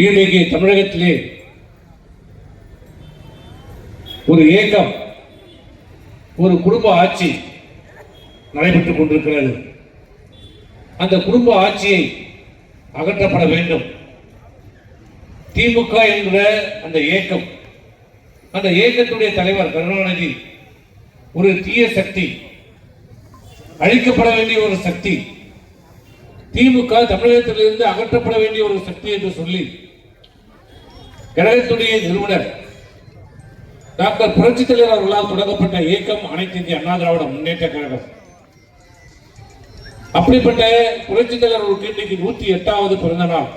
இன்றைக்கு தமிழகத்திலே ஒரு ஏக்கம், ஒரு குடும்ப ஆட்சி நடைபெற்றுக் கொண்டிருக்கிறது. அந்த குடும்ப ஆட்சியை அகற்றப்பட வேண்டும். திமுக என்ற அந்த ஏக்கம், அந்த ஏக்கத்துடைய தலைவர் கருணாநிதி ஒரு தீய சக்தி, அழிக்கப்பட வேண்டிய ஒரு சக்தி, திமுக தமிழகத்திலிருந்து அகற்றப்பட வேண்டிய ஒரு சக்தி என்று சொல்லி கழகத்துடைய நிறுவனர் டாக்டர் புரட்சித் தலைவர் அவர்களால் தொடங்கப்பட்ட இயக்கம் அனைத்து இந்திய அண்ணா திராவிட முன்னேற்ற கழகம். அப்படிப்பட்ட புரட்சித் தலைவர்களுக்கு இன்றைக்கு 108வது பிறந்த நாள்.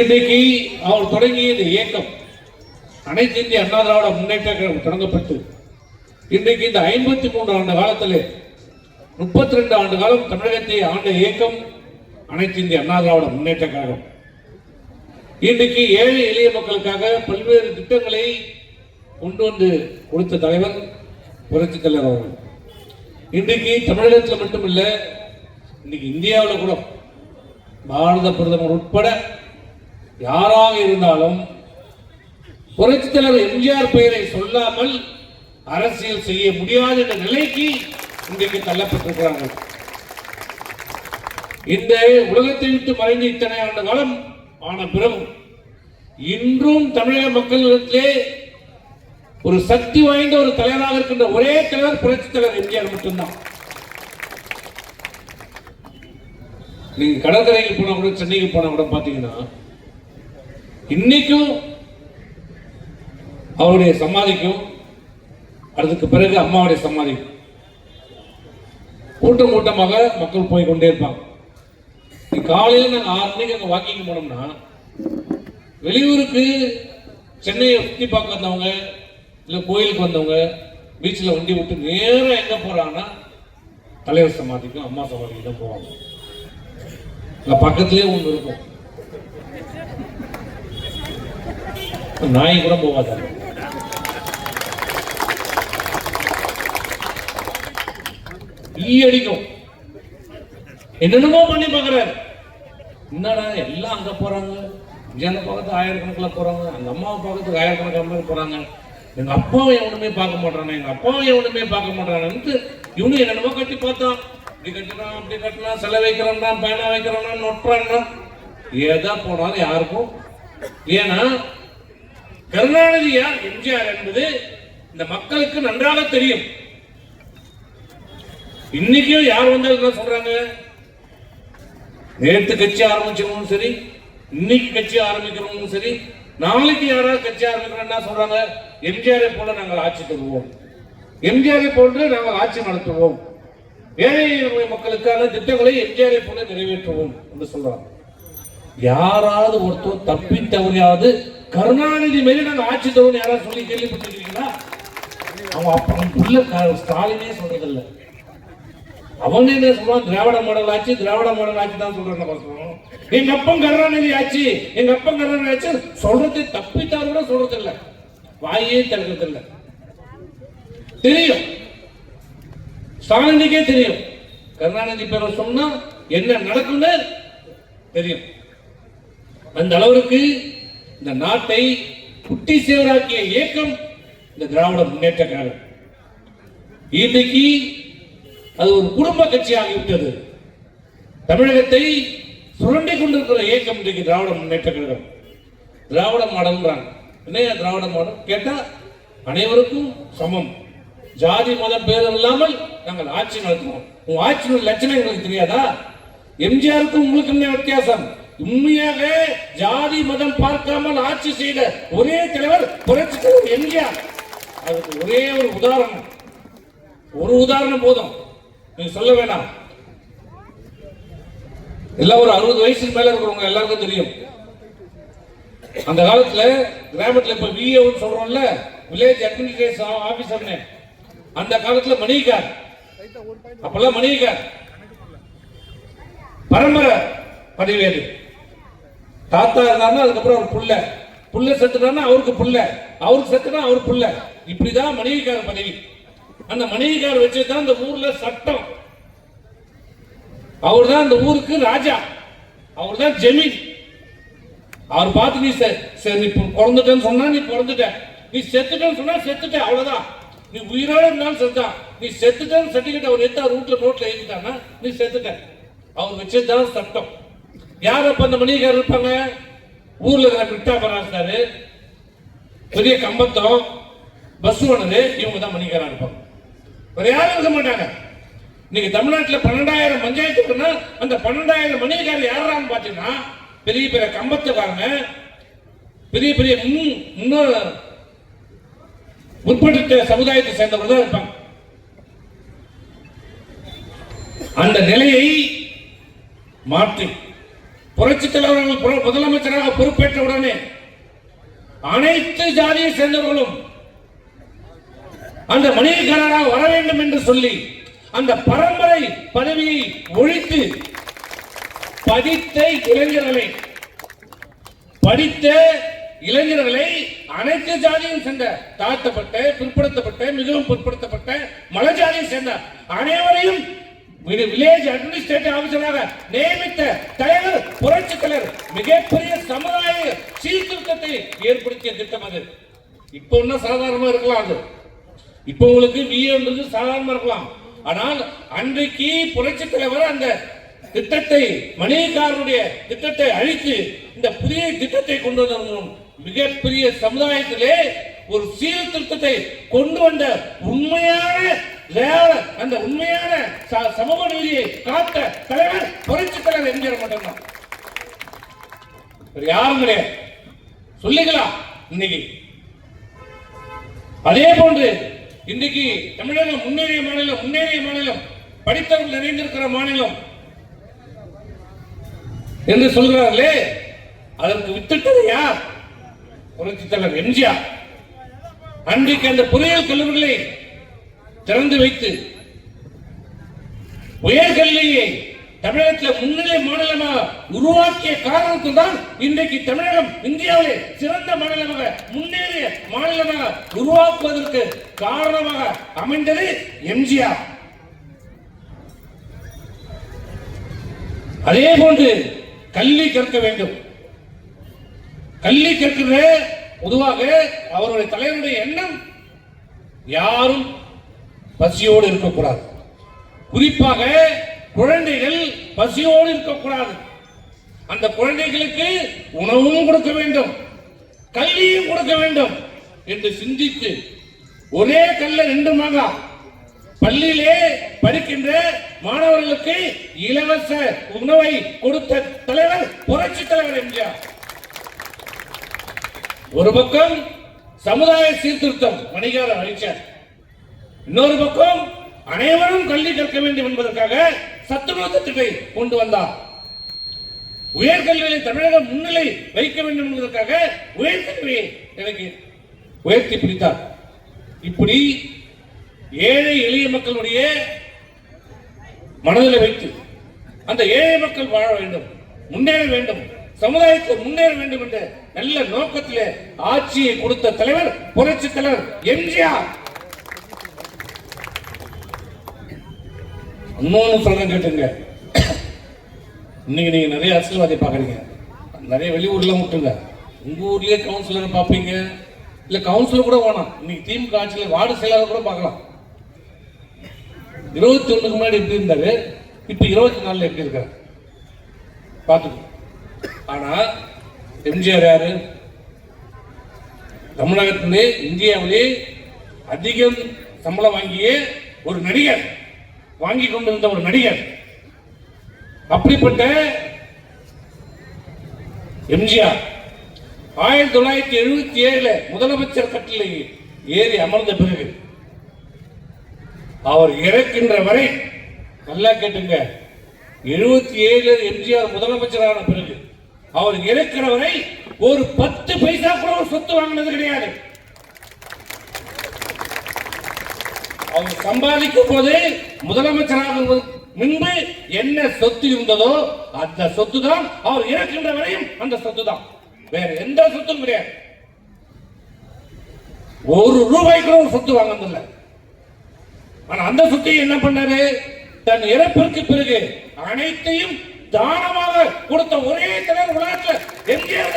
இன்றைக்கு அவர் தொடங்கிய இந்த இயக்கம் அனைத்து இந்திய அண்ணா திராவிட முன்னேற்ற கழகம் தொடங்கப்பட்டு இன்றைக்கு இந்த 53 ஆண்டு காலத்தில் 32 ஆண்டு காலம் தமிழகத்தை ஆண்ட இயக்கம் அனைத்து இந்திய அண்ணா திராவிட முன்னேற்ற கழகம். இன்றைக்கு ஏழை எளிய மக்களுக்காக பல்வேறு திட்டங்களை கொண்டு வந்து கொடுத்த தலைவர் புரட்சித் தலைவர் அவர்கள். இன்றைக்கு தமிழகத்தில் மட்டுமில்ல, இன்னைக்கு இந்தியாவில் கூட பாரத பிரதமர் உட்பட யாராக இருந்தாலும் புரட்சித் தலைவர் எம்ஜிஆர் பெயரை சொல்லாமல் அரசியல் செய்ய முடியாத என்ற நிலைக்கு இன்றைக்கு தள்ளப்பட்டிருக்கிறார்கள். இந்த உலகத்தை விட்டு மறைந்து இத்தனை ஆண்டு காலம் ஆன பிறகு இன்றும் தமிழக மக்களிடத்திலே ஒரு சக்தி வாய்ந்த ஒரு தலைவராக இருக்கின்ற ஒரே தலைவர் புரட்சித் தலைவர் எம்ஜிஆர் மட்டும்தான். நீங்க கடற்கரைக்கு போனா கூட, சென்னைக்கு போனா கூட பாத்தீங்கன்னா இன்னைக்கும் அவருடைய சமாதிக்கும் அதுக்கு பிறகு அம்மாவுடைய சமாதிக்கும் கூட்டம் கூட்டமாக மக்கள் போய் கொண்டே இருப்பாங்க. காலையில் நாங்கள் 6 மணிக்கு அங்கே வாக்கிங் போனோம்னா வெளியூருக்கு சென்னையை சுற்றி பார்க்க வந்தவங்க, இல்லை கோயிலுக்கு வந்தவங்க பீச்சில் வண்டி விட்டு நேரம் எங்கே போகிறாங்கன்னா தலைவர் சமாதிக்கும் அம்மா சமாதிக்கும் தான் போவாங்க. அங்கே பக்கத்துலேயே ஒன்று இருக்கும், நாய் கூட போவாதாங்க. ஈ அடிக்கும், என்னென்னமோ பண்ணி பார்க்குறாரு. என்னடா எல்லாம் அங்கே போகிறாங்க, இங்கே பார்க்கறதுக்கு ஆயிரக்கணக்கில் போகிறாங்க, அந்த அம்மாவை பார்க்கறதுக்கு ஆயிரக்கணக்கான பேர் போகிறாங்க, எங்கள் அப்பாவை எவனுமே பார்க்க மாட்டானே, எங்கள் அப்பாவை எவனுமே பார்க்க மாட்டானு இவனு என்னென்னமோ கட்டி பார்த்தான். இப்படி கட்டினான், அப்படி கட்டினா, சிலை வைக்கிறான்னா, பேனா வைக்கிறான்னா, நொட்டுறான்னா, ஏதா போனாலும் யாருக்கும். ஏன்னா கருணாநிதி யார், எம்ஜிஆர் என்பது இந்த மக்களுக்கு நன்றாக தெரியும். இன்னைக்கும் யார் வந்தாலும் சொல்றாங்க, நேற்று கட்சி ஆரம்பிச்சவங்களும் சரி, இன்னைக்கு கட்சி ஆரம்பிக்கிறவங்களும் சரி, நாளைக்கு யாராவது கட்சி ஆரம்பிக்கிறோம்னா சொல்றாங்க, எம்ஜிஆரை போல நாங்கள் ஆட்சி தருவோம், எம்ஜிஆரை போன்று நாங்கள் ஆட்சி நடத்துவோம், ஏழை மக்களுக்கான திட்டங்களை எம்ஜிஆரை போல நிறைவேற்றுவோம் என்று சொல்றாங்க. யாராவது ஒருத்தர் தப்பி தவறியாவது கருணாநிதி மாரி நாங்கள் ஆட்சி தருவோம் யாராவது சொல்லி கேள்விப்பட்டிருக்கீங்களா? அவங்க அப்ப ஸ்டாலினே சொல்றதில்லை. அவங்க என்ன சொல்றான், திராவிட மாடல் ஆட்சி, திராவிட மாடல் ஆட்சி தான் சொல்றாங்க. எங்க அப்பன் கருணாநிதி ஆட்சி, எங்க அப்பன் கருணாநிதி ஆட்சி சொல்றது தப்பித்தாரு கூட சொல்றது இல்ல, வாயே திறக்கிறது இல்ல. தெரியும், ஸ்டாலினுக்கே தெரியும் கருணாநிதி பேரை சொன்னா என்ன நடக்கும்னு தெரியும். அந்த அளவிற்கு இந்த நாட்டை குட்டி சேவராக்கிய இயக்கம் இந்த திராவிட முன்னேற்ற கழகம். இன்னைக்கு அது ஒரு குடும்ப கட்சி ஆகிவிட்டது. தமிழகத்தை சுரண்டி கொண்டிருக்கிற இயக்கம் இன்றைக்கு திராவிட முன்னேற்ற கழகம். திராவிட மாடல்ன்றாங்க. என்ன திராவிட மாடல் கேட்டா, அனைவருக்கும் சமம், ஜாதி மதம் பேதம் இல்லாமல் நாங்கள் ஆட்சி நடத்துவோம். உங்க ஆட்சியோட லட்சணம் எங்களுக்கு தெரியாதா? எம்ஜிஆருக்கும் உங்களுக்கு என்ன வித்தியாசம்? உண்மையாக ஜாதி மதம் பார்க்காமல் ஆட்சி செய்த ஒரே தலைவர் புரட்சித் தலைவர் எம்ஜிஆர். அதுக்கு ஒரே ஒரு உதாரணம், ஒரு உதாரணம் போதும், நீங்க சொல்ல வேண்டாம். எல்லாம் ஒரு 60 வயசுக்கு மேல இருக்கிறவங்க எல்லாருக்கும் தெரியும். அந்த காலத்துல கிராமத்துல இப்ப விஏ சொல்றோம்ல, வில்லேஜ் அட்மினிஸ்ட்ரேஷன் ஆபீசர்னு, அந்த காலத்துல மணிகார், அப்பெல்லாம் மணிகார் பரம்பரை பதிவேது. தாத்தா இருந்தாருன்னா அதுக்கப்புறம் அவர் புள்ள, புள்ள செத்துனா அவருக்கு புள்ள, அவருக்கு செத்துனா அவர் புள்ள, இப்படிதான் மணிகார் பதவி. அந்த மணிகார் வச்சுதான் இந்த ஊர்ல சட்டம். அவர் தான் அந்த ஊருக்கு ராஜா, அவர் தான் ஜமீன். அவர் பார்த்து நீ பிறந்துட்டேன்னு சொன்னா நீ பிறந்துட்ட, நீ செத்துட்டேன்னு சொன்னா செத்துட்ட, அவ்வளவுதான். நீ உயிரோட இருந்தாலும் செத்தான். நீ செத்துட்டேன்னு சர்டிபிகேட் அவர் எடுத்து ரூட்ல நோட்ல எழுதிட்டான்னா நீ செத்துட்ட. அவர் வச்சதுதான் சட்டம். யார் அப்ப அந்த மணிகாரர் இருப்பாங்க? ஊர்ல இருக்கிற பிட்டாபராசாரு, பெரிய கம்பத்தம், பஸ் ஓனரு, இவங்க தான் மணிகாரா இருப்பாங்க. வேற யாரும் இருக்க மாட்டாங்க. இன்னைக்கு தமிழ்நாட்டில் 12,000 பஞ்சாயத்துக்குன்னா அந்த 12,000 மணிகாரர் யாரான்னு பாத்தீங்கன்னா பெரிய பெரிய கம்பத்துக்காரங்க, பெரிய பெரிய முற்பட்ட சமுதாயத்தை சேர்ந்தவர்கள் தான் இருப்பாங்க. அந்த நிலையை மாற்றி புரட்சித் தலைவர்கள் முதலமைச்சராக பொறுப்பேற்ற உடனே அனைத்து ஜாதியை சேர்ந்தவர்களும் அந்த மணிகாரராக வர வேண்டும் என்று சொல்லி அந்த பரம்பரை பதவியை ஒழித்து படித்த இளைஞர்களை அனைத்து ஜாதியும் சேர்ந்த தாழ்த்தப்பட்ட, பிற்படுத்தப்பட்ட, மிகவும் பிற்படுத்தப்பட்ட மல ஜாதியை சேர்ந்த அனைவரையும் வில்லேஜ் அட்மினிஸ்ட்ரேட்டிவ் ஆபீசராக நியமித்த தலைவர் புரட்சி தலைவர் மிகப்பெரிய சமுதாய சீர்திருத்தத்தை ஏற்படுத்திய திட்டம் அது. இப்போ ஒன்னும் சாதாரணமா இருக்கலாம், அது இப்போ உங்களுக்கு விஏன்றது சாதாரணமா இருக்கலாம். ஆனால் அன்றைக்கு புரட்சி தலைவர் அந்த திட்டத்தை, மணிகாரனுடைய திட்டத்தை அழித்து இந்த புதிய திட்டத்தை கொண்டு வந்த மிகப்பெரிய சமுதாயத்திலே ஒரு சீர்திருத்தத்தை கொண்டு வந்த உண்மையான அந்த உண்மையான சமூக நீதியை காத்த தலைவர் புரட்சி தலைவர் எம்ஜிஆர் மட்டும்தான். யாரும் கிடையாது. சொல்லிக்கலாம் இன்னைக்கு. அதே போன்று இன்றைக்கு தமிழகம் முன்னேறிய மாநிலம், படித்தவர்கள் நிறைந்திருக்கிற மாநிலம் என்று சொல்கிறார்களே, அதற்கு வித்திட்டது யார்? புரட்சி தலைவர் எம்ஜிஆர். அன்றைக்கு அந்த பொறியியல் கல்லூரிகளை திறந்து வைத்து உயர்கல்வியை தமிழகத்தில் முன்னிலை மாநிலமாக உருவாக்கிய காரணத்தில் தான் இன்றைக்கு தமிழகம் இந்தியாவிலே சிறந்த மாநிலமாக, முன்னேறிய மாநிலமாக உருவாக்குவதற்கு காரணமாக அமைந்தது எம்ஜிஆர். அதே போன்று கல்வி கற்க வேண்டும். கல்வி கற்கிற பொதுவாக அவருடைய தலைவருடைய எண்ணம் யாரும் பசியோடு இருக்கக்கூடாது. குறிப்பாக குழந்தைகள் பசியோடு இருக்கக்கூடாது. அந்த குழந்தைகளுக்கு உணவும் கொடுக்க வேண்டும், கல்வியும் கொடுக்க வேண்டும் என்று சிந்தித்து ஒரே கல்ல 2 மாங்கா பள்ளியிலே படிக்கின்ற மாணவர்களுக்கு இலவச உணவை கொடுத்த தலைவர் புரட்சி தலைவர் எம்ஜிஆர். ஒரு பக்கம் சமுதாய சீர்திருத்தம் மணிகார அழிச்சார், இன்னொரு பக்கம் அனைவரும் கல்வி கற்க வேண்டும் என்பதற்காக சத்துணவு திட்டத்தை கொண்டு வந்தார். உயர்கல்வியை தமிழகம் முன்னிலை வைக்க வேண்டும் என்பதற்காக உயர்கல்வியை எனக்கு உயர்த்தி பிடித்தார். இப்படி ஏழை எளிய மக்களுடைய மனதில் வைத்து அந்த ஏழை மக்கள் வாழ வேண்டும், முன்னேற வேண்டும், சமுதாயத்தில் முன்னேற வேண்டும் என்ற நல்ல நோக்கத்திலே ஆட்சியை கொடுத்த தலைவர் புரட்சி தலைவர் எம்ஜிஆர். இன்னொன்னு சொல்றேன் கேட்டுங்க. இன்னைக்கு நீங்க நிறைய அரசியல்வாதி பாக்குறீங்க, நிறைய வெளியூர்ல விட்டுங்க. உங்க ஊர்லயே கவுன்சிலர் பாப்பீங்க, இல்ல கவுன்சிலர் கூட வேணாம். இன்னைக்கு திமுக ஆட்சியில் வார்டு செயலாளர் கூட பார்க்கலாம். 21க்கு முன்னாடி எப்படி இருந்தாரு, இப்ப 24 எப்படி இருக்காரு பார்த்துக்கோ. ஆனா எம்ஜிஆர் யாரு? தமிழகத்திலே இந்தியாவிலே அதிகம் சம்பளம் வாங்கிய ஒரு நடிகர், வாங்கி கொண்டிருந்த ஒரு நடிகர். அப்படிப்பட்ட எம்ஜிஆர் 1977 முதலமைச்சர் கட்டிலை ஏறி அமர்ந்த பிறகு அவர் இறக்கின்ற வரை, நல்லா கேட்டுங்க, 77 எம்ஜிஆர் முதலமைச்சரான பிறகு அவர் இறக்கிற வரை ஒரு 10 பைசா கூட ஒரு சொத்து வாங்கினது கிடையாது. அவர் சம்பாதிக்கும் போது முதலமைச்சராக முன்பு என்ன சொத்து இருந்ததோ அந்த சொத்து தான், அவர் இறக்கின்ற வரையும் அந்த சொத்து தான், வேற எந்த சொத்தும் கிடையாது. ₹1 கூட ஒரு சொத்து வாங்கினதில்லை. ஆனா அந்த சொத்தை என்ன பண்ணாரு? தன் இறப்பிற்கு பிறகு அனைத்தையும் தானமாக கொடுத்த ஒரே தலைவர் உலகத்தில் எம்ஜிஆர்.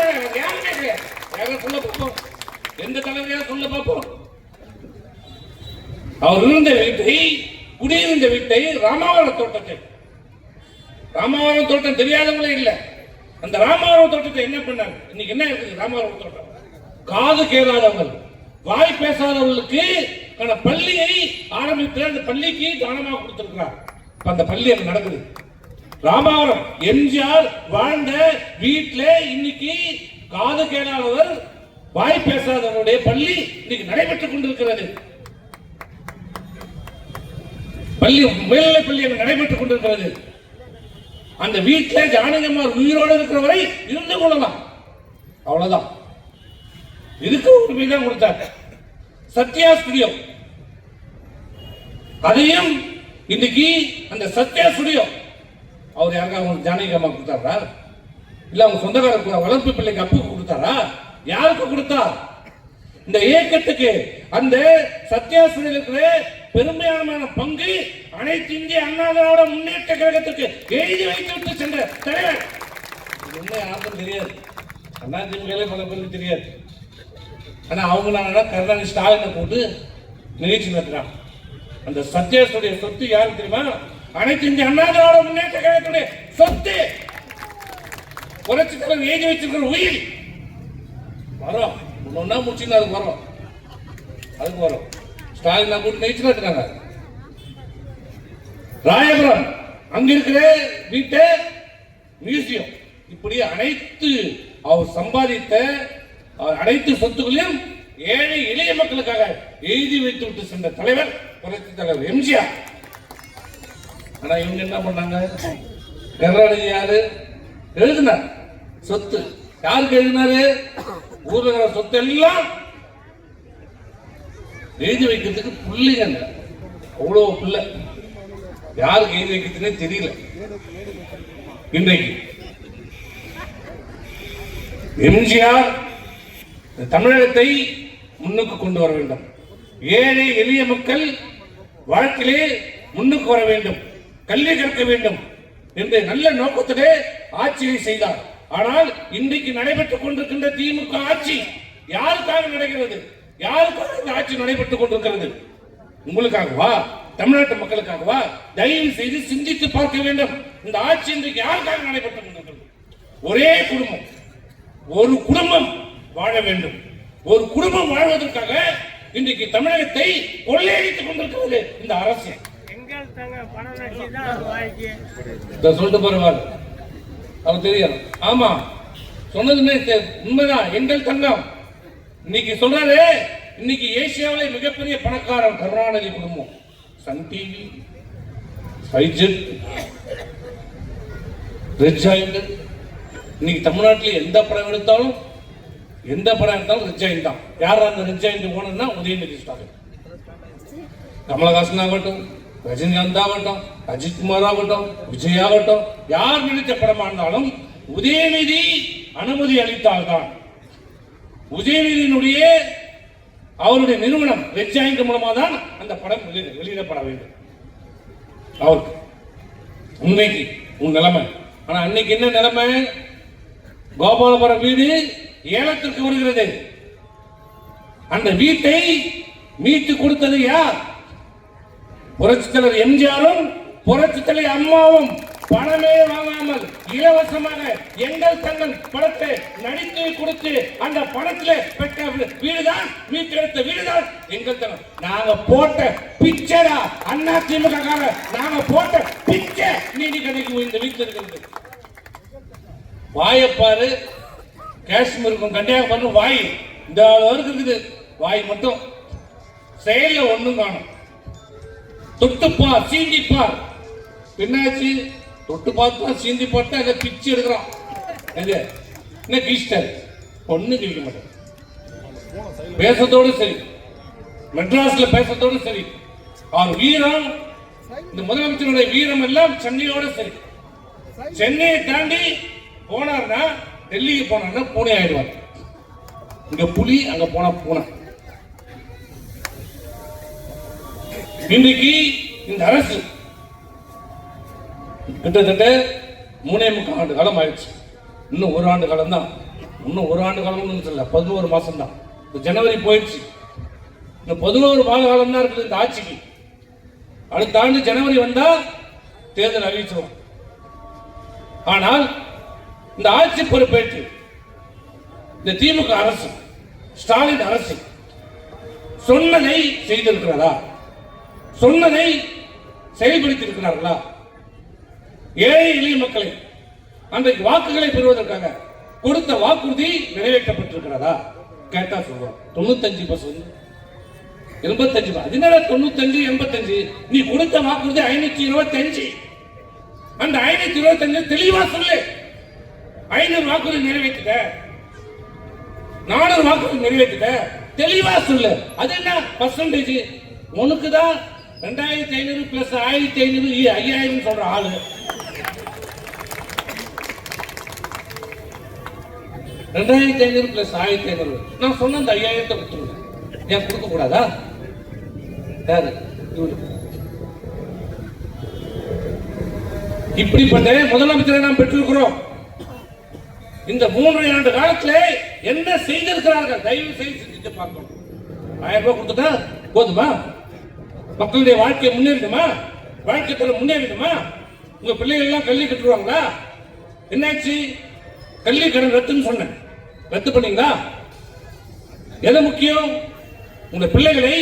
அவர் இருந்த வீட்டை, குடியிருந்த வீட்டை, ராமாவரம் தோட்டத்தை, ராமாவரம் தோட்டம் தெரியாதவங்களே இல்ல. அந்த ராமாவரம் தோட்டத்தை என்ன பண்ணாங்க? இன்னைக்கு என்ன இருக்குது ராமாவரம் தோட்டம்? காது கேளாதவர்கள், வாய் பேசாதவர்களுக்கு பள்ளியை ஆரம்பித்து அந்த பள்ளிக்கு தானமாக கொடுத்திருக்கிறார். அந்த பள்ளி அங்க நடக்குது. ராமாவரம் எம்ஜிஆர் வாழ்ந்த வீட்டுல இன்னைக்கு காது கேளாதவர், வாய் பேசாதவருடைய பள்ளி இன்னைக்கு நடைபெற்றுக் கொண்டிருக்கிறது. பள்ளி, மேல்நிலை பள்ளி நடைபெற்றுக் கொண்டிருக்கிறது. அந்த வீட்டில் ஜானகியம்மாள் உயிரோடு இருக்கிற வரை இருந்து கொள்ளலாம், அவ்வளவுதான். இதுக்கு உரிமை தான் கொடுத்தார். சத்யா ஸ்டுடியோ, அதையும் இன்னைக்கு அந்த சத்யா ஸ்டுடியோ அவர் யாருக்காக ஜானகியம்மா கொடுத்தாரா? இல்ல அவங்க சொந்தக்கார வளர்ப்பு பிள்ளைக்கு அப்புக்கு கொடுத்தாரா? யாருக்கு கொடுத்தார்? இந்த இயக்கத்துக்கு, அந்த சத்யா ஸ்டுடியோ இருக்கிற பெருமையான பங்கு அனைத்து இந்திய அண்ணா திராவிட முன்னேற்ற கழகத்துக்கு எழுதி வைத்து சென்ற தலைவர். என்ன யாருக்கும் தெரியாது, அண்ணா திமுக பல பேருக்கு தெரியாது. ஆனா அவங்க நான் கருணாநிதி ஸ்டாலினை போட்டு நிகழ்ச்சி நடத்துறாங்க. அந்த சத்யாசுடைய சொத்து யாருக்கு தெரியுமா? அனைத்து இந்திய அண்ணா திராவிட முன்னேற்ற கழகத்துடைய சொத்து. புரட்சி தலைவர் எழுதி வச்சிருக்கிற உயிர் வரும், ஒன்னொன்னா முடிச்சுன்னா அதுக்கு வரும், அதுக்கு வரும். ஸ்டாலின் கூட்டு நிகழ்ச்சி நடத்துறாங்க. ராயபுரம் அங்க இருக்கிற வீட்டை மியூசியம், இப்படி அனைத்து அவர் சம்பாதித்த அனைத்து சொத்துக்களையும் ஏழை எளிய மக்களுக்காக எழுதி வைத்து விட்டு சென்ற தலைவர் புரட்சி தலைவர் எம்ஜிஆர். ஆனா இவங்க என்ன பண்ணாங்க? கருணாநிதி யாரு எழுதினார் சொத்து? யாருக்கு எழுதினாரு? ஊர்ல இருக்கிற சொத்து எல்லாம் எழுதி வைக்கிறதுக்கு புள்ளிங்க, அவ்வளவு புள்ள. யாருக்கு எழுதி வைக்கிறதுனே தெரியல. இன்றைக்கு எம்ஜிஆர் தமிழகத்தை முன்னுக்கு கொண்டு வர வேண்டும். ஏழை எளிய மக்கள் வாழ்க்கையிலே முன்னுக்கு வர வேண்டும், கல்வி கற்க வேண்டும் என்று நல்ல நோக்கத்திலே ஆட்சியை செய்தார். ஆனால் இன்றைக்கு நடைபெற்றுக் கொண்டிருக்கின்ற திமுக ஆட்சி யாருக்காக நடக்கிறது? யாருக்காக இந்த ஆட்சி நடைபெற்றுக் கொண்டிருக்கிறது? உங்களுக்காகவா? தமிழ்நாட்டு மக்களுக்காகவா? தயவு செய்து சிந்தித்து பார்க்க வேண்டும். இந்த ஆட்சி இன்றைக்கு யாருக்காக நடைபெற்றுக் கொண்டிருக்கிறது? ஒரே குடும்பம், ஒரு குடும்பம் வாழ வேண்டும். ஒரு குடும்பம் வாழ்வதற்காக இன்றைக்கு தமிழகத்தை கொள்ளையடித்துக் கொண்டிருக்கிறது இந்த அரசு. சொல்லிட்டு போறவாரு அவர் தெரியும். ஆமா, சொன்னதுமே உண்மைதான். எங்கள் தங்கம் இன்னைக்கு சொல்றாரு, இன்னைக்கு ஏசியாவிலே மிகப்பெரிய பணக்காரர் கருணாநிதி குடும்பம். Sun TV, SpiceJet, Red Giant. இன்னைக்கு தமிழ்நாட்டில் எந்த படம் எடுத்தாலும் ரெட் ஜாயிண்ட் தான். யார் அந்த ரெட் ஜாயிண்ட் போனா? உதயநிதி ஸ்டாலின். கமலஹாசன் ஆகட்டும், ரஜினிகாந்த் ஆகட்டும், அஜித் குமார் ஆகட்டும், விஜய் ஆகட்டும், யார் நடித்த படமா இருந்தாலும் உதயநிதி அனுமதி அளித்தால்தான். உதயநிதியினுடைய அவருடைய நிறுவனம் ரெட் ஜாயிண்ட் மூலமா தான் அந்த படம் வெளியிடப்பட வேண்டும். அவருக்கு உண்மைக்கு உன் நிலைமை. ஆனா அன்னைக்கு என்ன நிலைமை? கோபாலபுரம் வீடு ஏலத்திற்கு வருகிறது. அந்த வீட்டை மீட்டு கொடுத்தது யார்? புரட்சி தலைவர் எம்ஜிஆரும் புரட்சி தலைவர் அம்மாவும் பணமே வாங்காமல் இலவசமாக எங்கள் தங்கள் பணத்தை நடித்து கொடுத்து அந்த பணத்தில் பெற்ற வீடுதான், மீட்டெடுத்த வீடுதான் எங்கள் தனம். நாங்க போட்ட பிச்சைடா அண்ணா திமுக, நாங்க போட்ட பிச்சை நீதி கிடைக்கும் இந்த வீட்டில் இருக்கிறது. வாயப்பாரு, காஷ்மீருக்கும் கன்னியாகுமரிக்கும் வாய் இந்த அளவுக்கு இருக்குது. வாய் மட்டும், செயல ஒண்ணும் காணும். தொட்டுப்பார், சீண்டிப்பார். என்னாச்சு? தொட்டு பார்த்தா சீந்தி பார்த்தா அதை பிச்சு எடுக்கிறான். என்ன கீஸ்டர் ஒண்ணு கிழிக்க மாட்டேன். பேசத்தோடு சரி, மெட்ராஸ்ல பேசத்தோடு சரி. அவர் வீரம், இந்த முதலமைச்சருடைய வீரம் எல்லாம் சென்னையோட சரி. சென்னையை தாண்டி போனார்னா, டெல்லிக்கு போனார்னா பூனை ஆயிடுவார். இங்க புலி, அங்க போனா பூனை. இன்றைக்கு இந்த அரசு கிட்டத்தட்ட 3.25 ஆண்டு காலம் ஆயிடுச்சு. இன்னும் 1 ஆண்டு காலம் தான். இன்னும் 1 ஆண்டு காலம் சொல்ல, 11 மாசம் தான். ஜனவரி போயிடுச்சு. இந்த 11 மாத காலம் தான் இருக்குது இந்த ஆட்சிக்கு. அடுத்த ஆண்டு ஜனவரி வந்தா தேர்தல் அறிவிச்சிடும். ஆனால் இந்த ஆட்சி பொறுப்பேற்று இந்த திமுக அரசு, ஸ்டாலின் அரசு சொன்னதை செய்திருக்கிறதா? சொன்னதை செயல்படுத்தி இருக்கிறார்களா? ஏழை எளிய மக்களை அன்றைக்கு வாக்குகளை பெறுவதற்காக கொடுத்த வாக்குறுதி நிறைவேற்றப்பட்டிருக்கிறதா? கேட்டா சொல்றோம் 95%, 85%. அதனால 95, 85. நீ கொடுத்த வாக்குறுதி 525. அந்த 525 தெளிவா சொல்லு. 500 வாக்குறுதி நிறைவேற்றிட்ட, 400 வாக்குறுதி நிறைவேற்றிட்ட, தெளிவா சொல்லு. அது என்ன பர்சன்டேஜ்? உனக்கு தான் 2500 பிளஸ் 1500 5000 சொல்ற ஆளு. 2500 பிளஸ் 1500 நான் சொன்ன அந்த 5000 கொடுத்துருங்க. ஏன் கொடுக்க கூடாதா? யாரு இப்படிப்பட்ட முதலமைச்சரை நாம் பெற்றிருக்கிறோம். இந்த 3 ஆண்டு காலத்தில் என்ன செய்திருக்கிறார்கள்? தயவு செய்து சிந்தித்து பார்க்கணும். 1000 ரூபாய் கொடுத்துட்டா போதுமா? மக்களுடைய வாழ்க்கையை முன்னேறிடுமா? வாழ்க்கை தரம் முன்னேறிடுமா? உங்க பிள்ளைகள் எல்லாம் கல்வி கட்டுருவாங்களா? என்னாச்சு? கல்வி கடன் ரத்துன்னு சொன்னேன், ரத்து பண்ணீங்களா? எது முக்கியம்? உங்க பிள்ளைகளை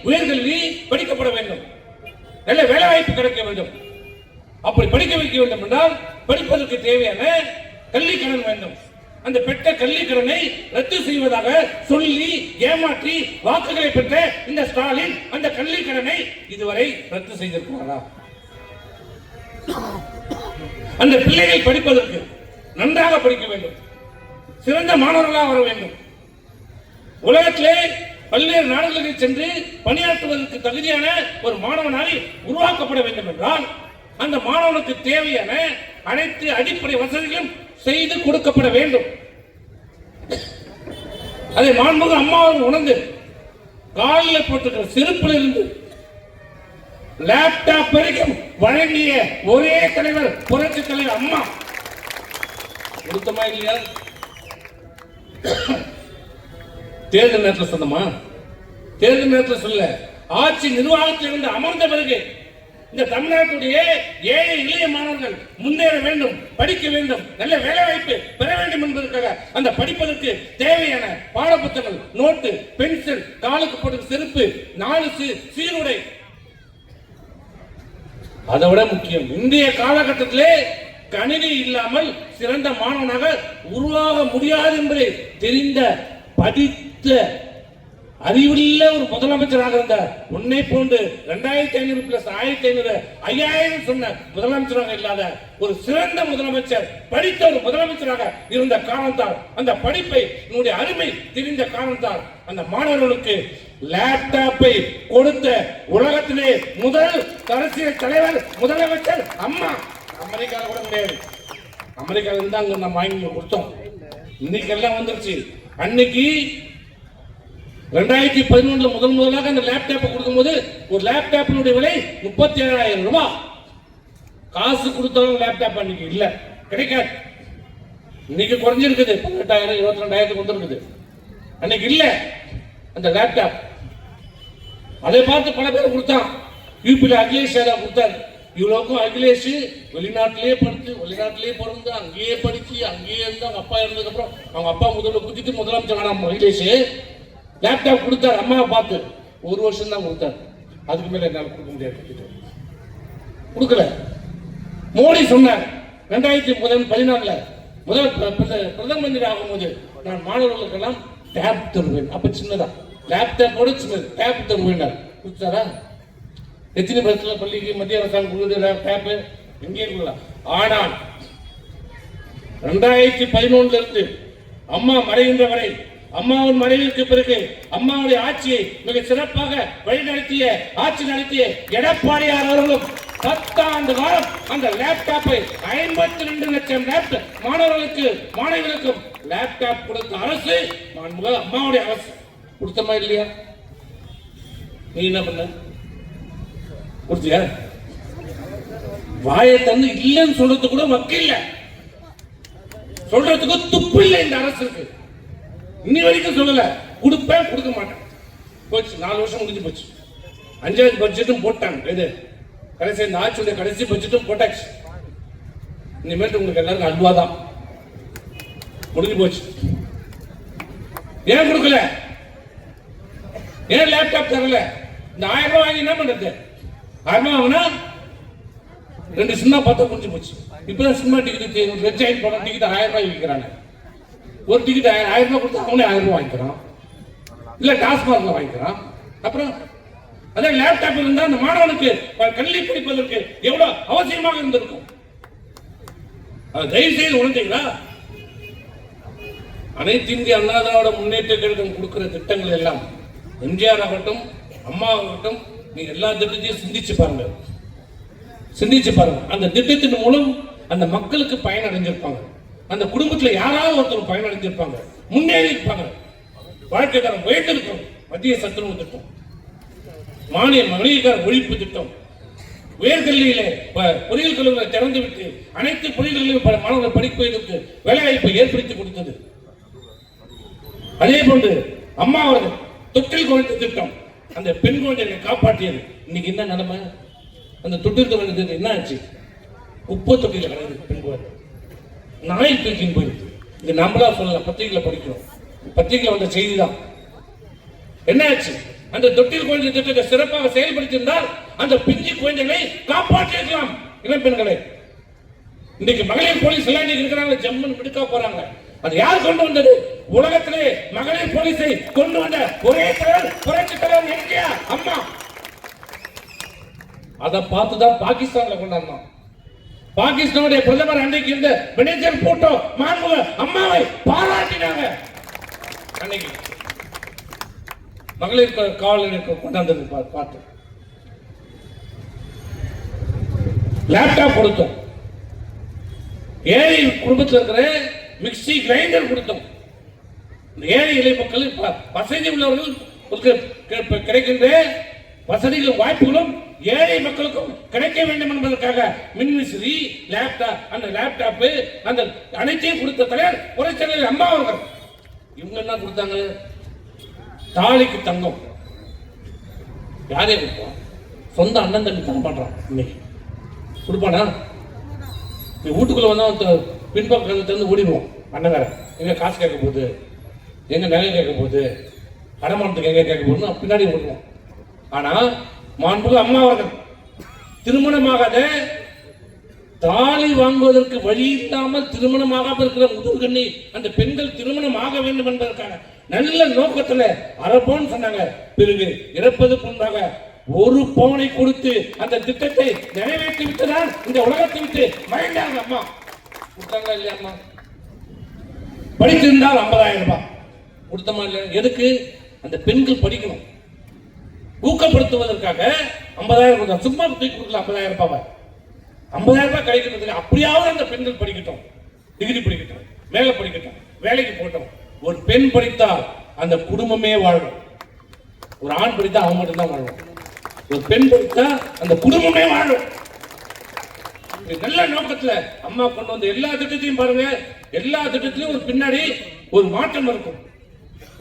உயர்கல்வி படிக்கப்பட வேண்டும், நல்ல வேலை வாய்ப்பு கிடைக்க வேண்டும். அப்படி படிக்க வைக்க வேண்டும் என்றால் படிப்பதற்கு தேவையான கல்வி கடன் வேண்டும். அந்த பெற்ற கல்வி கடனை ரத்து செய்வதாக சொல்லி ஏமாற்றி வாக்குகளை பெற்ற இந்த ஸ்டாலின் அந்த கல்வி கடனை இதுவரை ரத்து செய்திருக்கிறாரா? அந்த பிள்ளைகள் படிப்பதற்கு நன்றாக படிக்க வேண்டும், சிறந்த மாணவர்களாக வர வேண்டும். உலகத்திலே பல்வேறு நாடுகளுக்கு சென்று பணியாற்றுவதற்கு தகுதியான ஒரு மாணவனாய் உருவாக்கப்பட வேண்டும் என்றால் அந்த மாணவனுக்கு தேவையான அனைத்து அடிப்படை வசதிகளும் செய்து கொடுக்கப்பட வேண்டும். அதை மாண்புமிகு அம்மாவும் உணர்ந்து காலில் போட்டுக்கிற செருப்பில் இருந்து லேப்டாப் வரைக்கும் வழங்கிய ஒரே தலைவர் புரட்சி தலைவர் அம்மா. கொடுத்தமா இல்லையா? தேர்தல் நேரத்தில் சொன்னமா? தேர்தல் நேரத்தில் சொல்ல, ஆட்சி நிர்வாகத்தில் இருந்து அமர்ந்த பிறகு இந்த தமிழ்நாட்டுடைய ஏழை எளிய மாணவர்கள் முன்னேற வேண்டும், படிக்க வேண்டும், நல்ல வேலை வாய்ப்பு பெற வேண்டும் என்பதற்காக அந்த படிப்பதற்கு தேவையான பாடப்புத்தகங்கள், நோட்டு, பென்சில், காலுக்கு போட்டு செருப்பு, 4 சீருடை. அதை விட முக்கியம், இந்திய காலகட்டத்திலே கணினி இல்லாமல் சிறந்த மாணவனாக உருவாக முடியாது என்பதை தெரிந்த படித்த அறிவுள்ள ஒரு முதலமைச்சராக இருந்தார். உன்னை போன்று 2500 பிளஸ் 1500 5000 சொன்ன முதலமைச்சராக இல்லாத ஒரு சிறந்த முதலமைச்சர், படித்த ஒரு முதலமைச்சராக இருந்த காரணத்தால், அந்த படிப்பை என்னுடைய அருமை தெரிந்த காரணத்தால் அந்த மாணவர்களுக்கு லேப்டாப்பை கொடுத்த உலகத்திலே முதல் அரசியல் தலைவர் முதலமைச்சர் அம்மா. அமெரிக்காவில் கூட கிடையாது. அமெரிக்காவில் இருந்தா அங்க நம்ம வாங்கி கொடுத்தோம். இன்னைக்கு எல்லாம் வந்துருச்சு. அன்னைக்கு 2011 முதலாக அந்த லேப்டாப்பை கொடுக்கும் போது ஒரு லேப்டாப்பினுடைய விலை 37,000 ரூபாய். காசு கொடுத்தாலும் லேப்டாப் அன்னைக்கு இல்ல, கிடைக்காது. இன்னைக்கு குறைஞ்சிருக்குது, 18,000 22,000 வந்துருக்குது. அன்னைக்கு இல்ல அந்த லேப்டாப். அதை பார்த்து பல பேர் கொடுத்தான். யூபியில் அகிலேஷ் யாதவ் கொடுத்தார். இவ்வளவுக்கும் அகிலேஷ் வெளிநாட்டிலேயே படித்து, வெளிநாட்டிலேயே பிறந்து, அங்கேயே படிச்சு, அங்கேயே இருந்து அவங்க அப்பா இருந்ததுக்கு அப்புறம் அவங்க அப்பா முதல்ல குதித்து முதலமைச்சர் ஆனார் அகிலேஷ். லேப்டாப் கொடுத்தார் அம்மாவை பார்த்து. 1 வருஷம் தான் கொடுத்தார், அதுக்கு மேல என்னால் கொடுக்க முடியாது. கொடுக்கல. மோடி சொன்னார் 2014 முதல் பிரதம மந்திரி ஆகும்போது நான் மாணவர்களுக்கெல்லாம் டேப் தருவேன். அப்ப சின்னதா லேப்டாப்போட சின்னது டேப் தருவேன். கொடுத்தாரா? எத்தனை பஸ்ல பள்ளிக்கு மத்திய அரசாங்கம் கொடுக்குது டேப்? எங்கேயும் கொடுக்கல. ஆனால் 2011 இருந்து அம்மா மறைகின்ற வரை, அம்மாவின் மறைவிற்கு பிறகு அம்மாவுடைய ஆட்சியை மிக சிறப்பாக வழிநடத்திய ஆட்சி நடத்திய எடப்பாடியார் அவர்களும் 10 ஆண்டு காலம் அந்த லேப்டாப்பை 52 லட்சம் லேப்டாப் மாணவர்களுக்கும் லேப்டாப் கொடுத்த அரசு அம்மாவுடைய அரசு. கொடுத்தமா இல்லையா? நீ என்ன பண்ண? கொடுத்தியா? வாயை தந்து இல்லைன்னு சொல்றது கூட வக்கில்ல, சொல்றதுக்கு துப்பு இல்லை இந்த அரசுக்கு. இன்னி வரைக்கும் சொல்லல கொடுப்பேன் கொடுக்க மாட்டேன். போச்சு. 4 வருஷம் முடிஞ்சு போச்சு. 5வது பட்ஜெட்டும் போட்டாங்க. எது கடைசி இந்த ஆட்சியுடைய கடைசி பட்ஜெட்டும் போட்டாச்சு. இனிமேட்டு உங்களுக்கு எல்லாருக்கும் அல்வா தான். முடிஞ்சு போச்சு. ஏன் கொடுக்கல? ஏன் லேப்டாப் தரல? இந்த 1000 ரூபாய் வாங்கி என்ன பண்றது? 1000 ரூபாய் வாங்கினா 2 சினிமா பார்த்தா முடிஞ்சு போச்சு. இப்பதான் சினிமா டிக்கெட் வெப் ஜாயின் பண்ண டிக்கெட் 1000 ரூபாய் விற்கிறாங்க. ஒரு டிக்கெட் 1000 ரூபாய் கொடுத்தா அவனே 1000 ரூபாய் வாங்கிக்கிறான், இல்ல டாஸ்மார்க்ல வாங்கிக்கிறான். அப்புறம் அதே லேப்டாப் இருந்தா அந்த மாணவனுக்கு கல்வி படிப்பதற்கு எவ்வளவு அவசியமாக இருந்திருக்கும். அதை தயவு செய்து உணர்ந்தீங்களா? அனைத்து இந்திய அண்ணா திராவிட முன்னேற்ற கழகம் கொடுக்கிற திட்டங்கள் எல்லாம் எம்ஜிஆர் ஆகட்டும், அம்மா ஆகட்டும், நீங்க எல்லா திட்டத்தையும் சிந்திச்சு பாருங்க. அந்த திட்டத்தின் மூலம் அந்த மக்களுக்கு பயன் அடைஞ்சிருப்பாங்க. அந்த குடும்பத்துல யாராவது ஒருத்தர் பயன் அடைஞ்சிருப்பாங்க, முன்னேறி இருப்பாங்க, வாழ்க்கை தரம் உயர்ந்திருக்கும். மத்திய சத்துணவு திட்டம், மானிய மகளிர் ஒழிப்பு திட்டம், உயர்கல்வியிலே பொறியியல் கல்லூரிகளை திறந்து விட்டு அனைத்து பொறியியல்களையும் மாணவர்கள் படிப்பதற்கு வேலைவாய்ப்பை ஏற்படுத்தி கொடுத்தது. அதே போன்று அம்மா அவர்கள் தொட்டில் குழந்தை திட்டம், அந்த பெண் குழந்தைகளை காப்பாற்றியது. இன்னைக்கு என்ன நிலைமை? அந்த தொட்டில் குழந்தை திட்டம் என்ன ஆச்சு? குப்பை தொட்டில கிடையாது பெண் குழந்தை, நாய் தூக்கின்னு போயிருக்கு. இது நம்மளா சொல்லல, பத்திரிகையில படிக்கிறோம். பத்திரிகையில வந்த செய்தி தான். என்ன ஆச்சு? அந்த தொட்டில் குழந்தை திட்டத்தை சிறப்பாக செயல்படுத்தியிருந்தால் அந்த பிஞ்சு குழந்தைகளை காப்பாற்றிருக்கலாம். இளம் பெண்களை இன்னைக்கு மகளிர் போலீஸ் எல்லாம் இருக்கிறாங்க, ஜம்மன் மிடுக்கா போறாங்க. அது யார் கொண்டு வந்தது? உலகத்திலே மகளிர் போலீஸை கொண்டு வந்த ஒரே தலைவர் புரட்சி தலைவர் எம்ஜிஆர் அம்மா. அதை பார்த்துதான் பாகிஸ்தான்ல கொண்டாடணும். பாகிஸ்தானுடைய பிரதமர் அன்றைக்கு இந்த மேனேஜர் போட்டோ மாண்புக அம்மாவை பாராட்டினாங்க. அன்னைக்கு மகளிர் காவலர் கொண்டாந்தது பார்த்து லேப்டாப் கொடுத்தோம். ஏழை குடும்பத்தில் இருக்கிற மிக்சி கிரைண்டர் கொடுத்தோம். ஏழை எளிய மக்கள் வசதி உள்ளவர்கள் கிடைக்கின்ற வசதிகளும் வாய்ப்புகளும் ஏழை மக்களுக்கும் கிடைக்க வேண்டும் என்பதற்காக மின்விசிறி, லேப்டாப், அந்த லேப்டாப், அந்த அனைத்தையும் கொடுத்த தலைவர் புரட்சியாளர் அம்மா அவர்கள். இவங்க என்ன கொடுத்தாங்க? தாலிக்கு தங்கம். யாரே கொடுப்போம்? சொந்த அண்ணன் தம்பி தங்க பண்றான். இன்னைக்கு கொடுப்பானா? நீ வீட்டுக்குள்ள வந்தா பின்பக்கம் தந்து ஓடிடுவோம். அண்ணன் வேற எங்க காசு கேட்க போகுது, எங்க நகை கேட்க போகுது, அடமானத்துக்கு எங்க கேட்க போகுதுன்னு பின்னாடி ஓடுவோம். ஆனா மாண்புமிகு அம்மா அவர்கள் திருமணமாகாத, தாலி வாங்குவதற்கு வழி இல்லாமல் திருமணமாக இருக்கிற முதுகண்ணி அந்த பெண்கள் திருமணம் ஆக வேண்டும் என்பதற்காக நல்ல நோக்கத்துல அரை பவுன் சொன்னாங்க. பிறகு இறப்பதுக்கு முன்பாக 1 பவுனை கொடுத்து அந்த திட்டத்தை நிறைவேற்றி விட்டுதான் இந்த உலகத்தை விட்டு மறைந்தாங்க. அம்மா கொடுத்தாங்களா இல்லையா? அம்மா படித்திருந்தால் 50,000 ரூபாய் கொடுத்தமா இல்லையா? எதுக்கு? அந்த பெண்கள் படிக்கணும், ஊக்கப்படுத்துவதற்காக 50,000 கொடுத்தா. சும்மா தூக்கி கொடுக்கல 50,000 ரூபாய். 50,000 ரூபாய் கிடைக்கிறதுக்கு அப்படியாவது அந்த பெண்கள் படிக்கட்டும், டிகிரி படிக்கட்டும், மேல படிக்கட்டும், வேலைக்கு போட்டோம். ஒரு பெண் படித்தால் அந்த குடும்பமே வாழும். ஒரு ஆண் படித்தா அவன் மட்டும் தான் வாழும். ஒரு பெண் படித்தா அந்த குடும்பமே வாழும். நல்ல நோக்கத்துல அம்மா கொண்டு வந்த எல்லா திட்டத்தையும் பாருங்க. எல்லா திட்டத்திலும் ஒரு பின்னாடி ஒரு மாற்றம் இருக்கும்,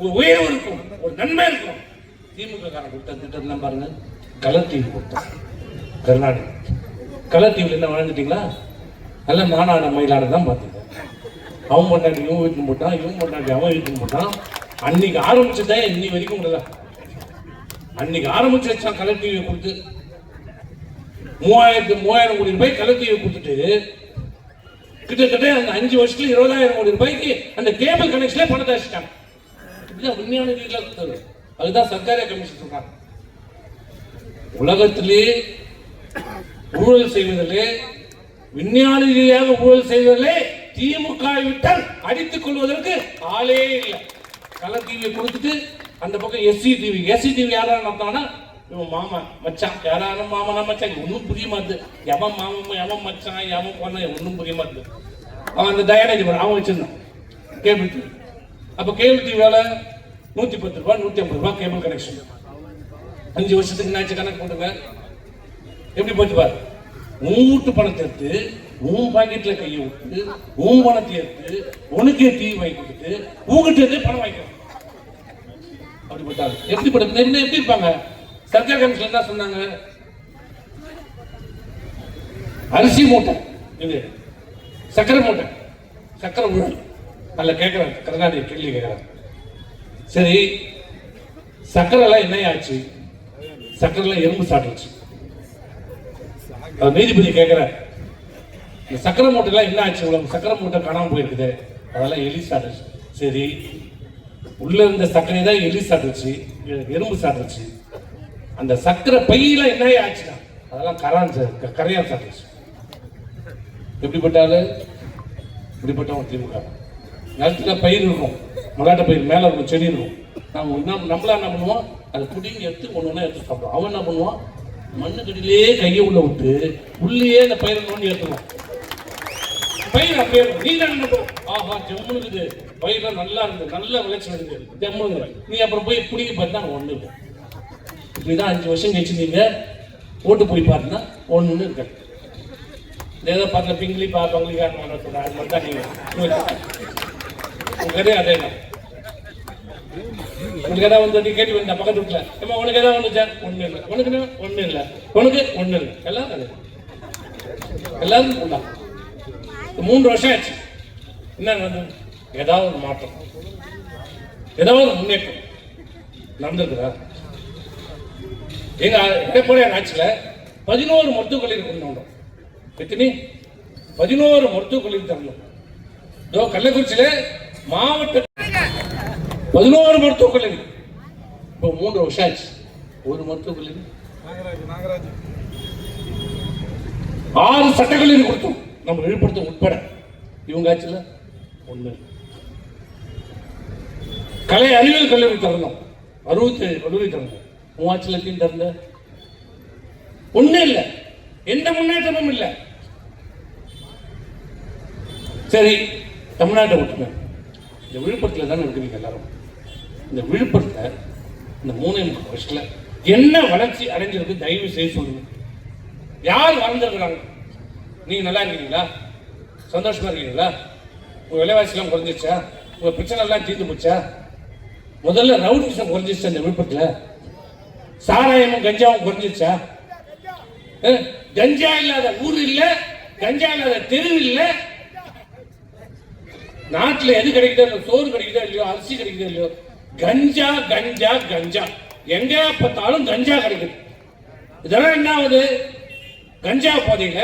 ஒரு உயர்வு இருக்கும், ஒரு நன்மை இருக்கும். திமுக காரன் கொடுத்த திட்டம் பாருங்க. கலர் டிவி கொடுத்தான் கர்நாடகா. கலர் டிவில என்ன வாழ்ந்துட்டீங்களா? நல்ல மாநாடு மயிலாடு தான் பார்த்துங்க. அவன் கொண்டாடி இவன் வீட்டுன்னு போட்டான், இவன் கொண்டாடி அவன் வீட்டுன்னு போட்டான். அன்னைக்கு ஆரம்பிச்சுதான் இன்னி வரைக்கும் முடியல. அன்னைக்கு ஆரம்பிச்சு வச்சான் கலர் டிவியை கொடுத்து 3000 கோடி ரூபாய் கலர் டிவியை கொடுத்துட்டு கிட்டத்தட்ட அந்த 5 வருஷத்துல 20,000 கோடி ரூபாய்க்கு அந்த கேபிள் கனெக்ஷன்ல பணத்தை வச்சுட்டாங்க. இதுதான் விஞ்ஞான ரீதியில கொடுத்தது. அதுதான் சர்க்காரிய கமிஷன் சொல்றாங்க. உலகத்திலே ஊழல் செய்வதிலே, விஞ்ஞான ரீதியாக ஊழல் செய்வதிலே திமுக விட்டால் அடித்துக் கொள்வதற்கு ஆளே இல்லை. கலர் டிவியை கொடுத்துட்டு அந்த பக்கம் எஸ்சி டிவி யாரா நடத்தானா இவன் மாமா மச்சான், யாரான மாமனா மச்சான் ஒன்றும் புரிய மாட்டுது. எவன் மாமன், எவன் மச்சான், எவன் போன ஒன்றும் புரிய மாட்டுது. அவன் அந்த தயாராஜி அவன் வச்சிருந்தான் கேபிள் டிவி. அப்ப கேபிள் டிவி வேலை 110 ரூபாய் 150 ரூபாய் கேபிள் கனெக்ஷன். 5 வருஷத்துக்கு என்னாச்சு கணக்கு போட்டுங்க. எப்படி போச்சு பாரு. உன் வீட்டு பணத்தை எடுத்து உன் பாக்கெட்ல கையை விட்டு உன் பணத்தை எடுத்து உனக்கே டிவி வாங்கி கொடுத்துட்டு உங்ககிட்ட இருந்து பணம் வாங்கிக்கலாம். அப்படிப்பட்டாங்க. எப்படி இருப்பாங்க? சர்க்கார் கமிஷன் என்ன சொன்னாங்க? அரிசி மூட்டை, இது சக்கரை மூட்டை, சக்கரை ஊழல். அல்ல கேட்கிறேன், கருணாநிதி கேள்வி கேட்கிறேன். சரி, சக்கரை எல்லாம் என்ன ஆச்சு? சக்கரை எல்லாம் எறும்பு சாப்பிடுச்சு. நீதிபதி கேட்கிற, இந்த சக்கரை மூட்டை எல்லாம் என்ன ஆச்சு? உலகம் சக்கரை மூட்டை காணாம போயிருக்குது, அதெல்லாம் எலி சாப்பிடுச்சு. சரி, உள்ள இருந்த சர்க்கரை தான் எலி சாப்பிடுச்சு, எறும்பு சாப்பிடுச்சு. அந்த சக்கரை பையில என்ன ஆச்சுன்னா அதெல்லாம் கரையான் சாப்பிடுச்சு. எப்படிப்பட்டாலும் இப்படிப்பட்டவங்க திமுக. நிலத்துல பயிர் இருக்கும், மலாட்ட பயிர் மேல இருக்கும், செடி இருக்கும். நம்மளா என்ன பண்ணுவோம்? அதை புடிங்கி எடுத்து ஒண்ணு எடுத்து சாப்பிடுவோம். அவன் என்ன பண்ணுவான்? மண்ணுக்கடியிலே கையை உள்ள விட்டு உள்ளே அந்த பயிரை நோண்டி எடுத்துருவான். பயிர் அப்படியே நீ தான் ஆஹா ஜம்முனுக்குது, பயிரெல்லாம் நல்லா இருந்தது, நல்ல விளைச்சல் இருக்கு, ஜம்முனுங்க. நீ அப்புறம் போய் பிடிங்கி பார்த்தா ஒண்ணு இருக்கு. இப்படிதான் 5 வருஷம் கழிச்சு நீங்க ஓட்டு போய் பார்த்தீங்கன்னா ஒண்ணுன்னு இருக்காது. ஏதோ பார்த்த பிங்கிலி பங்களிக்காரன் சொல்ற அது மட்டும் தான் நீங்க உங்க அதே தான். உனக்கு ஏதாவது வந்து கேட்டு வந்தா பக்கத்து வீட்டுல, ஏமா உனக்கு ஏதாவது வந்துச்சா? ஒண்ணு இல்லை. உனக்கு ஒண்ணு இல்லை. உனக்கு ஒண்ணு இல்லை. எல்லாம் அதே எல்லாரும் உண்டா. 3 வருஷம் ஆச்சு. என்ன நடந்தது? ஏதாவது ஒரு மாற்றம், ஏதாவது ஒரு முன்னேற்றம் நடந்திருக்குதா? எங்க எடப்பாடி ஆட்சியில 11 மருத்துவக் கல்லூரி கொண்டு வந்தோம். எத்தனை? 11 மருத்துவக் கல்லூரி தரணும். இதோ கள்ளக்குறிச்சியில மாவட்ட 11 மருத்துவக் கல்லூரி. இப்போ 3 வருஷம் ஆச்சு. ஒரு மருத்துவக் கல்லூரி, 6 சட்டக்கல்லூரி கொடுத்தோம் நம்ம விழுப்புரத்து உட்பட. இவங்க ஆட்சியில் ஒண்ணு. கலை அறிவியல் கல்லூரி தரணும், 67 கல்லூரி தரணும். மூவாட்சிலத்தையும் தரல, ஒண்ணு இல்லை, எந்த முன்னேற்றமும் இல்லை. சரி, தமிழ்நாட்டை விட்டுங்க, இந்த விழுப்புரத்தில் தானே இருக்கிறீங்க எல்லாரும். இந்த விழுப்புரத்தை இந்த 3.5 வருஷத்துல என்ன வளர்ச்சி அடைஞ்சிருக்கு? தயவு செய்து சொல்லுங்க. யார் வளர்ந்துருக்கிறாங்க? நீங்க நல்லா இருக்கீங்களா? சந்தோஷமா இருக்கீங்களா? உங்க விலைவாசி எல்லாம் குறைஞ்சிச்சா? உங்க பிரச்சனை எல்லாம் தீர்ந்து போச்சா? முதல்ல ரவுடிசம் குறைஞ்சிச்சா இந்த விழுப்புரத்துல? சாராயமும் கஞ்சாவும் குறைஞ்சிச்சா? கஞ்சா இல்லாத ஊர் இல்ல, கஞ்சா இல்லாத தெரு இல்ல. நாட்டுல எது கிடைக்குதோ, சோறு கிடைக்குதோ இல்லையோ, அரிசி கிடைக்குதோ இல்லையோ, கஞ்சா கஞ்சா கஞ்சா, எங்க பார்த்தாலும் கஞ்சா கிடைக்குது. இதெல்லாம் என்ன ஆகுது? கஞ்சா போதையில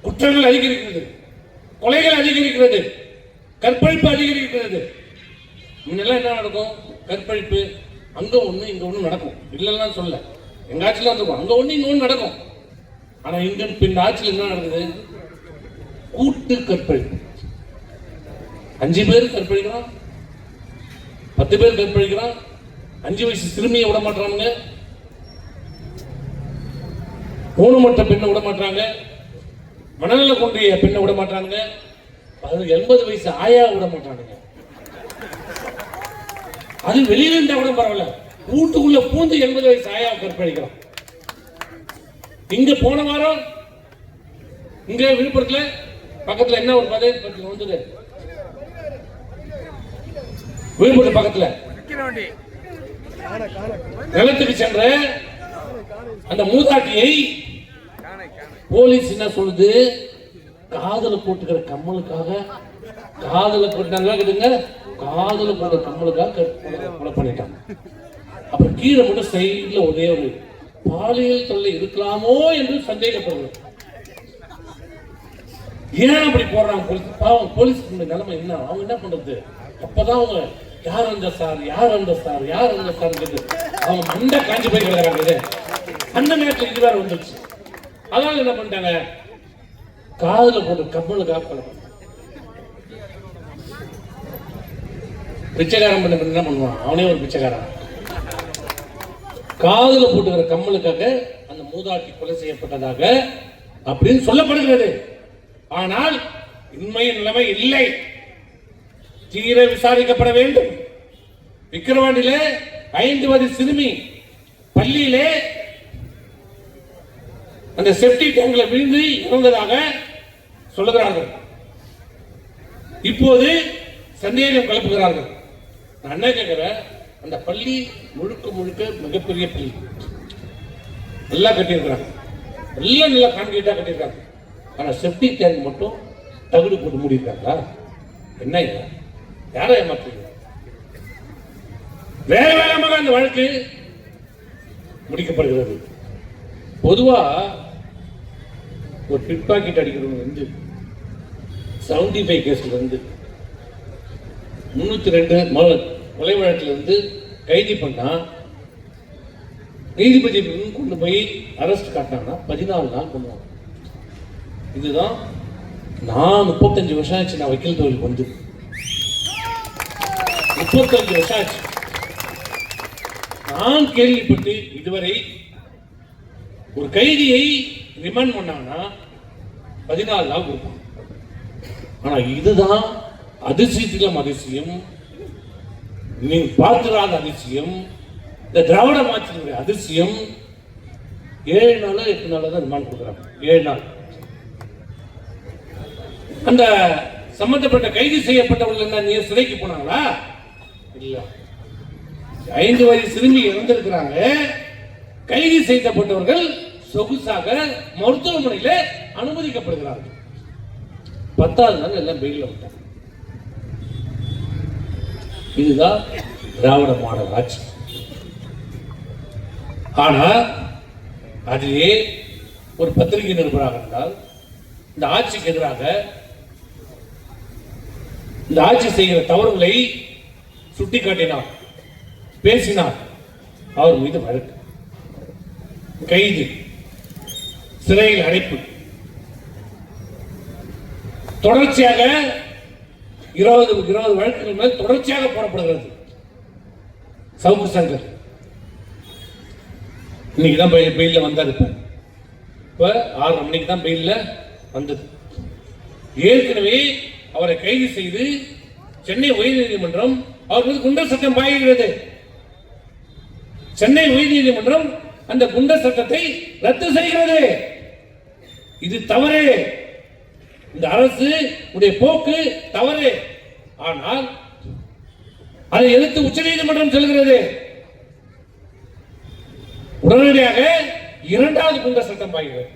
குற்றங்கள் அதிகரிக்கிறது, கொலைகள் அதிகரிக்கிறது, கற்பழிப்பு அதிகரிக்கிறது. முன்னெல்லாம் என்ன நடக்கும்? கற்பழிப்பு அங்க ஒண்ணு இங்க ஒண்ணு நடக்கும், இல்லைன்னா சொல்ல. எங்க ஆட்சியில இருக்கும், அங்க ஒண்ணு இங்க ஒண்ணு நடக்கும். ஆனா இங்க பின் ஆட்சியில் என்ன நடக்குது? கூட்டு கற்பழிப்பு. 5 பேர் கற்பழிக்கிறான், 10 பேர் கற்பழிக்கிறான். 5 வயசு சிறுமியை விட மாட்டானுங்க, ஊனமற்ற பெண்ணை விட மாட்டாங்க, மனநல குன்றிய பெண்ணை விட மாட்டானுங்க, 80 வயசு ஆயா விட மாட்டானுங்க. அது வெளியில இருந்தா கூட பரவாயில்ல, வீட்டுக்குள்ள பூந்து 80 வயசு ஆயா கற்பழிக்கிறோம். இங்க போன வாரம் இங்க விழுப்புரத்துல பக்கத்துல என்ன ஒரு பதவி வந்தது? விழுப்புரம் பக்கத்துல நிலத்துக்கு சென்ற அந்த மூதாட்டியை போலீஸ் என்ன சொல்லுது? காதல போட்டுக்கிற கம்மலுக்காக, காதல போட்டாங்க, காதல போட்ட கம்மலுக்காக கொலை பண்ணிட்டாங்க. அப்புறம் கீழே மட்டும் சைட்ல ஒரே ஒரு பாலியல் தொல்லை இருக்கலாமோ என்று சந்தேகப்படுறது. ஏன் அப்படி போடுறாங்க? பாவம் போலீஸ் நிலைமை என்ன? அவங்க என்ன பண்றது? அப்பதான் அவங்க யார் அந்த சார், யார் அந்த சார், யார் அந்த சார் கேட்டு அவங்க மண்டை காஞ்சி போய் கிடக்குறாங்க. அந்த நேரத்தில் இது வேற வந்துருச்சு. அதனால என்ன பண்ணிட்டாங்க? காதுல போட்டு கம்மலுக்காக பிச்சைக்காரன் பண்ண என்ன பண்ணுவான்? அவனே ஒரு பிச்சைக்காரன். காதுல போட்டுக்கிற கம்மலுக்காக அந்த மூதாட்டி கொலை செய்யப்பட்டதாக அப்படின்னு சொல்லப்படுகிறது. ஆனால் உண்மையின் நிலைமை இல்லை, தீர விசாரிக்கப்பட வேண்டும். விக்கிரவாண்டியிலே 5 வயது சிறுமி பள்ளியிலே அந்த செப்டி டேங்க்ல விழுந்து இறந்ததாக சொல்லுகிறார்கள். இப்போது சந்தேகம் கிளப்புகிறார்கள். நான் என்ன கேட்கிறேன், அந்த பள்ளி முழுக்க முழுக்க மிகப்பெரிய பள்ளி, நல்லா கட்டியிருக்கிறாங்க, எல்லாம் நல்லா கான்கிரீட்டா கட்டியிருக்காங்க. ஆனா செப்டி டேங்க் மட்டும் தகுடு போட்டு மூடிருக்காங்களா? என்ன யாரை ஏமாற்றுங்க? வேக வேகமாக அந்த வழக்கு முடிக்கப்படுகிறது. பொதுவா ஒரு பிட் பாக்கெட் அடிக்கிறவங்க வந்து 75 கேஸ்ல இருந்து 302 கொலை வழக்கில் இருந்து கைது பண்ணா நீதிபதி கொண்டு போய் அரெஸ்ட் காட்டினாங்கன்னா 14 நாள் பண்ணுவாங்க. இதுதான் நான் 35 வருஷம் ஆச்சு நான் வக்கீல் தொழிலுக்கு வந்து 35 வருஷம் ஆச்சு. நான் கேள்விப்பட்டு இதுவரை ஒரு கைதியை ரிமாண்ட் பண்ணாங்கன்னா 14 நாள் கொடுப்பாங்க. ஆனா இதுதான் அதிசயத்திலும் அதிசயம், நீங்க பார்த்துடாத அதிசயம், இந்த திராவிட மாற்றினுடைய அதிசயம். 7 நாளோ 8 நாளோ தான் ரிமாண்ட் கொடுக்குறாங்க. 7 நாள். அந்த சம்பந்தப்பட்ட கைது செய்யப்பட்டவர்கள் என்ன நீ சிறைக்கு போனாங்களா? இல்ல. 5 வயது சிறுமி இறந்திருக்கிறாங்க. கைது செய்யப்பட்டவர்கள் சொகுசாக மருத்துவமனையில அனுமதிக்கப்படுகிறார்கள். 10வது நாள் எல்லாம் பெயில விட்டாங்க. இதுதான் திராவிட மாடல் ஆட்சி. ஆனா அதுவே ஒரு பத்திரிகை நிருபராக இருந்தால் இந்த ஆட்சிக்கு எதிராக இந்த ஆட்சி செய்கிற தவறுகளை சுட்டிக்காட்டினார், பேசினார், அவர் மீது வழக்கு, கைது, சிறையில் அடைப்பு, தொடர்ச்சியாக 20 வழக்குகள் மேல் தொடர்ச்சியாக போடப்படுகிறது. சவுக்கு சங்கர் இன்னைக்கு தான் பெயில வந்தார். இப்ப 6 மணிக்கு தான் பெயில வந்தது. ஏற்கனவே அவரை கைது செய்து சென்னை உயர்நீதிமன்றம் அவர் மீது குண்டர் சட்டம் பாய்கிறது. சென்னை உயர்நீதிமன்றம் அந்த குண்டர் சட்டத்தை ரத்து செய்கிறது. இது தவறு. இந்த அரசு உடைய போக்கு தவறு. ஆனால் அதை எதிர்த்து உச்சநீதிமன்றம் சொல்கிறது. உடனடியாக 2வது குண்டர் சட்டம் பாய்கிறது.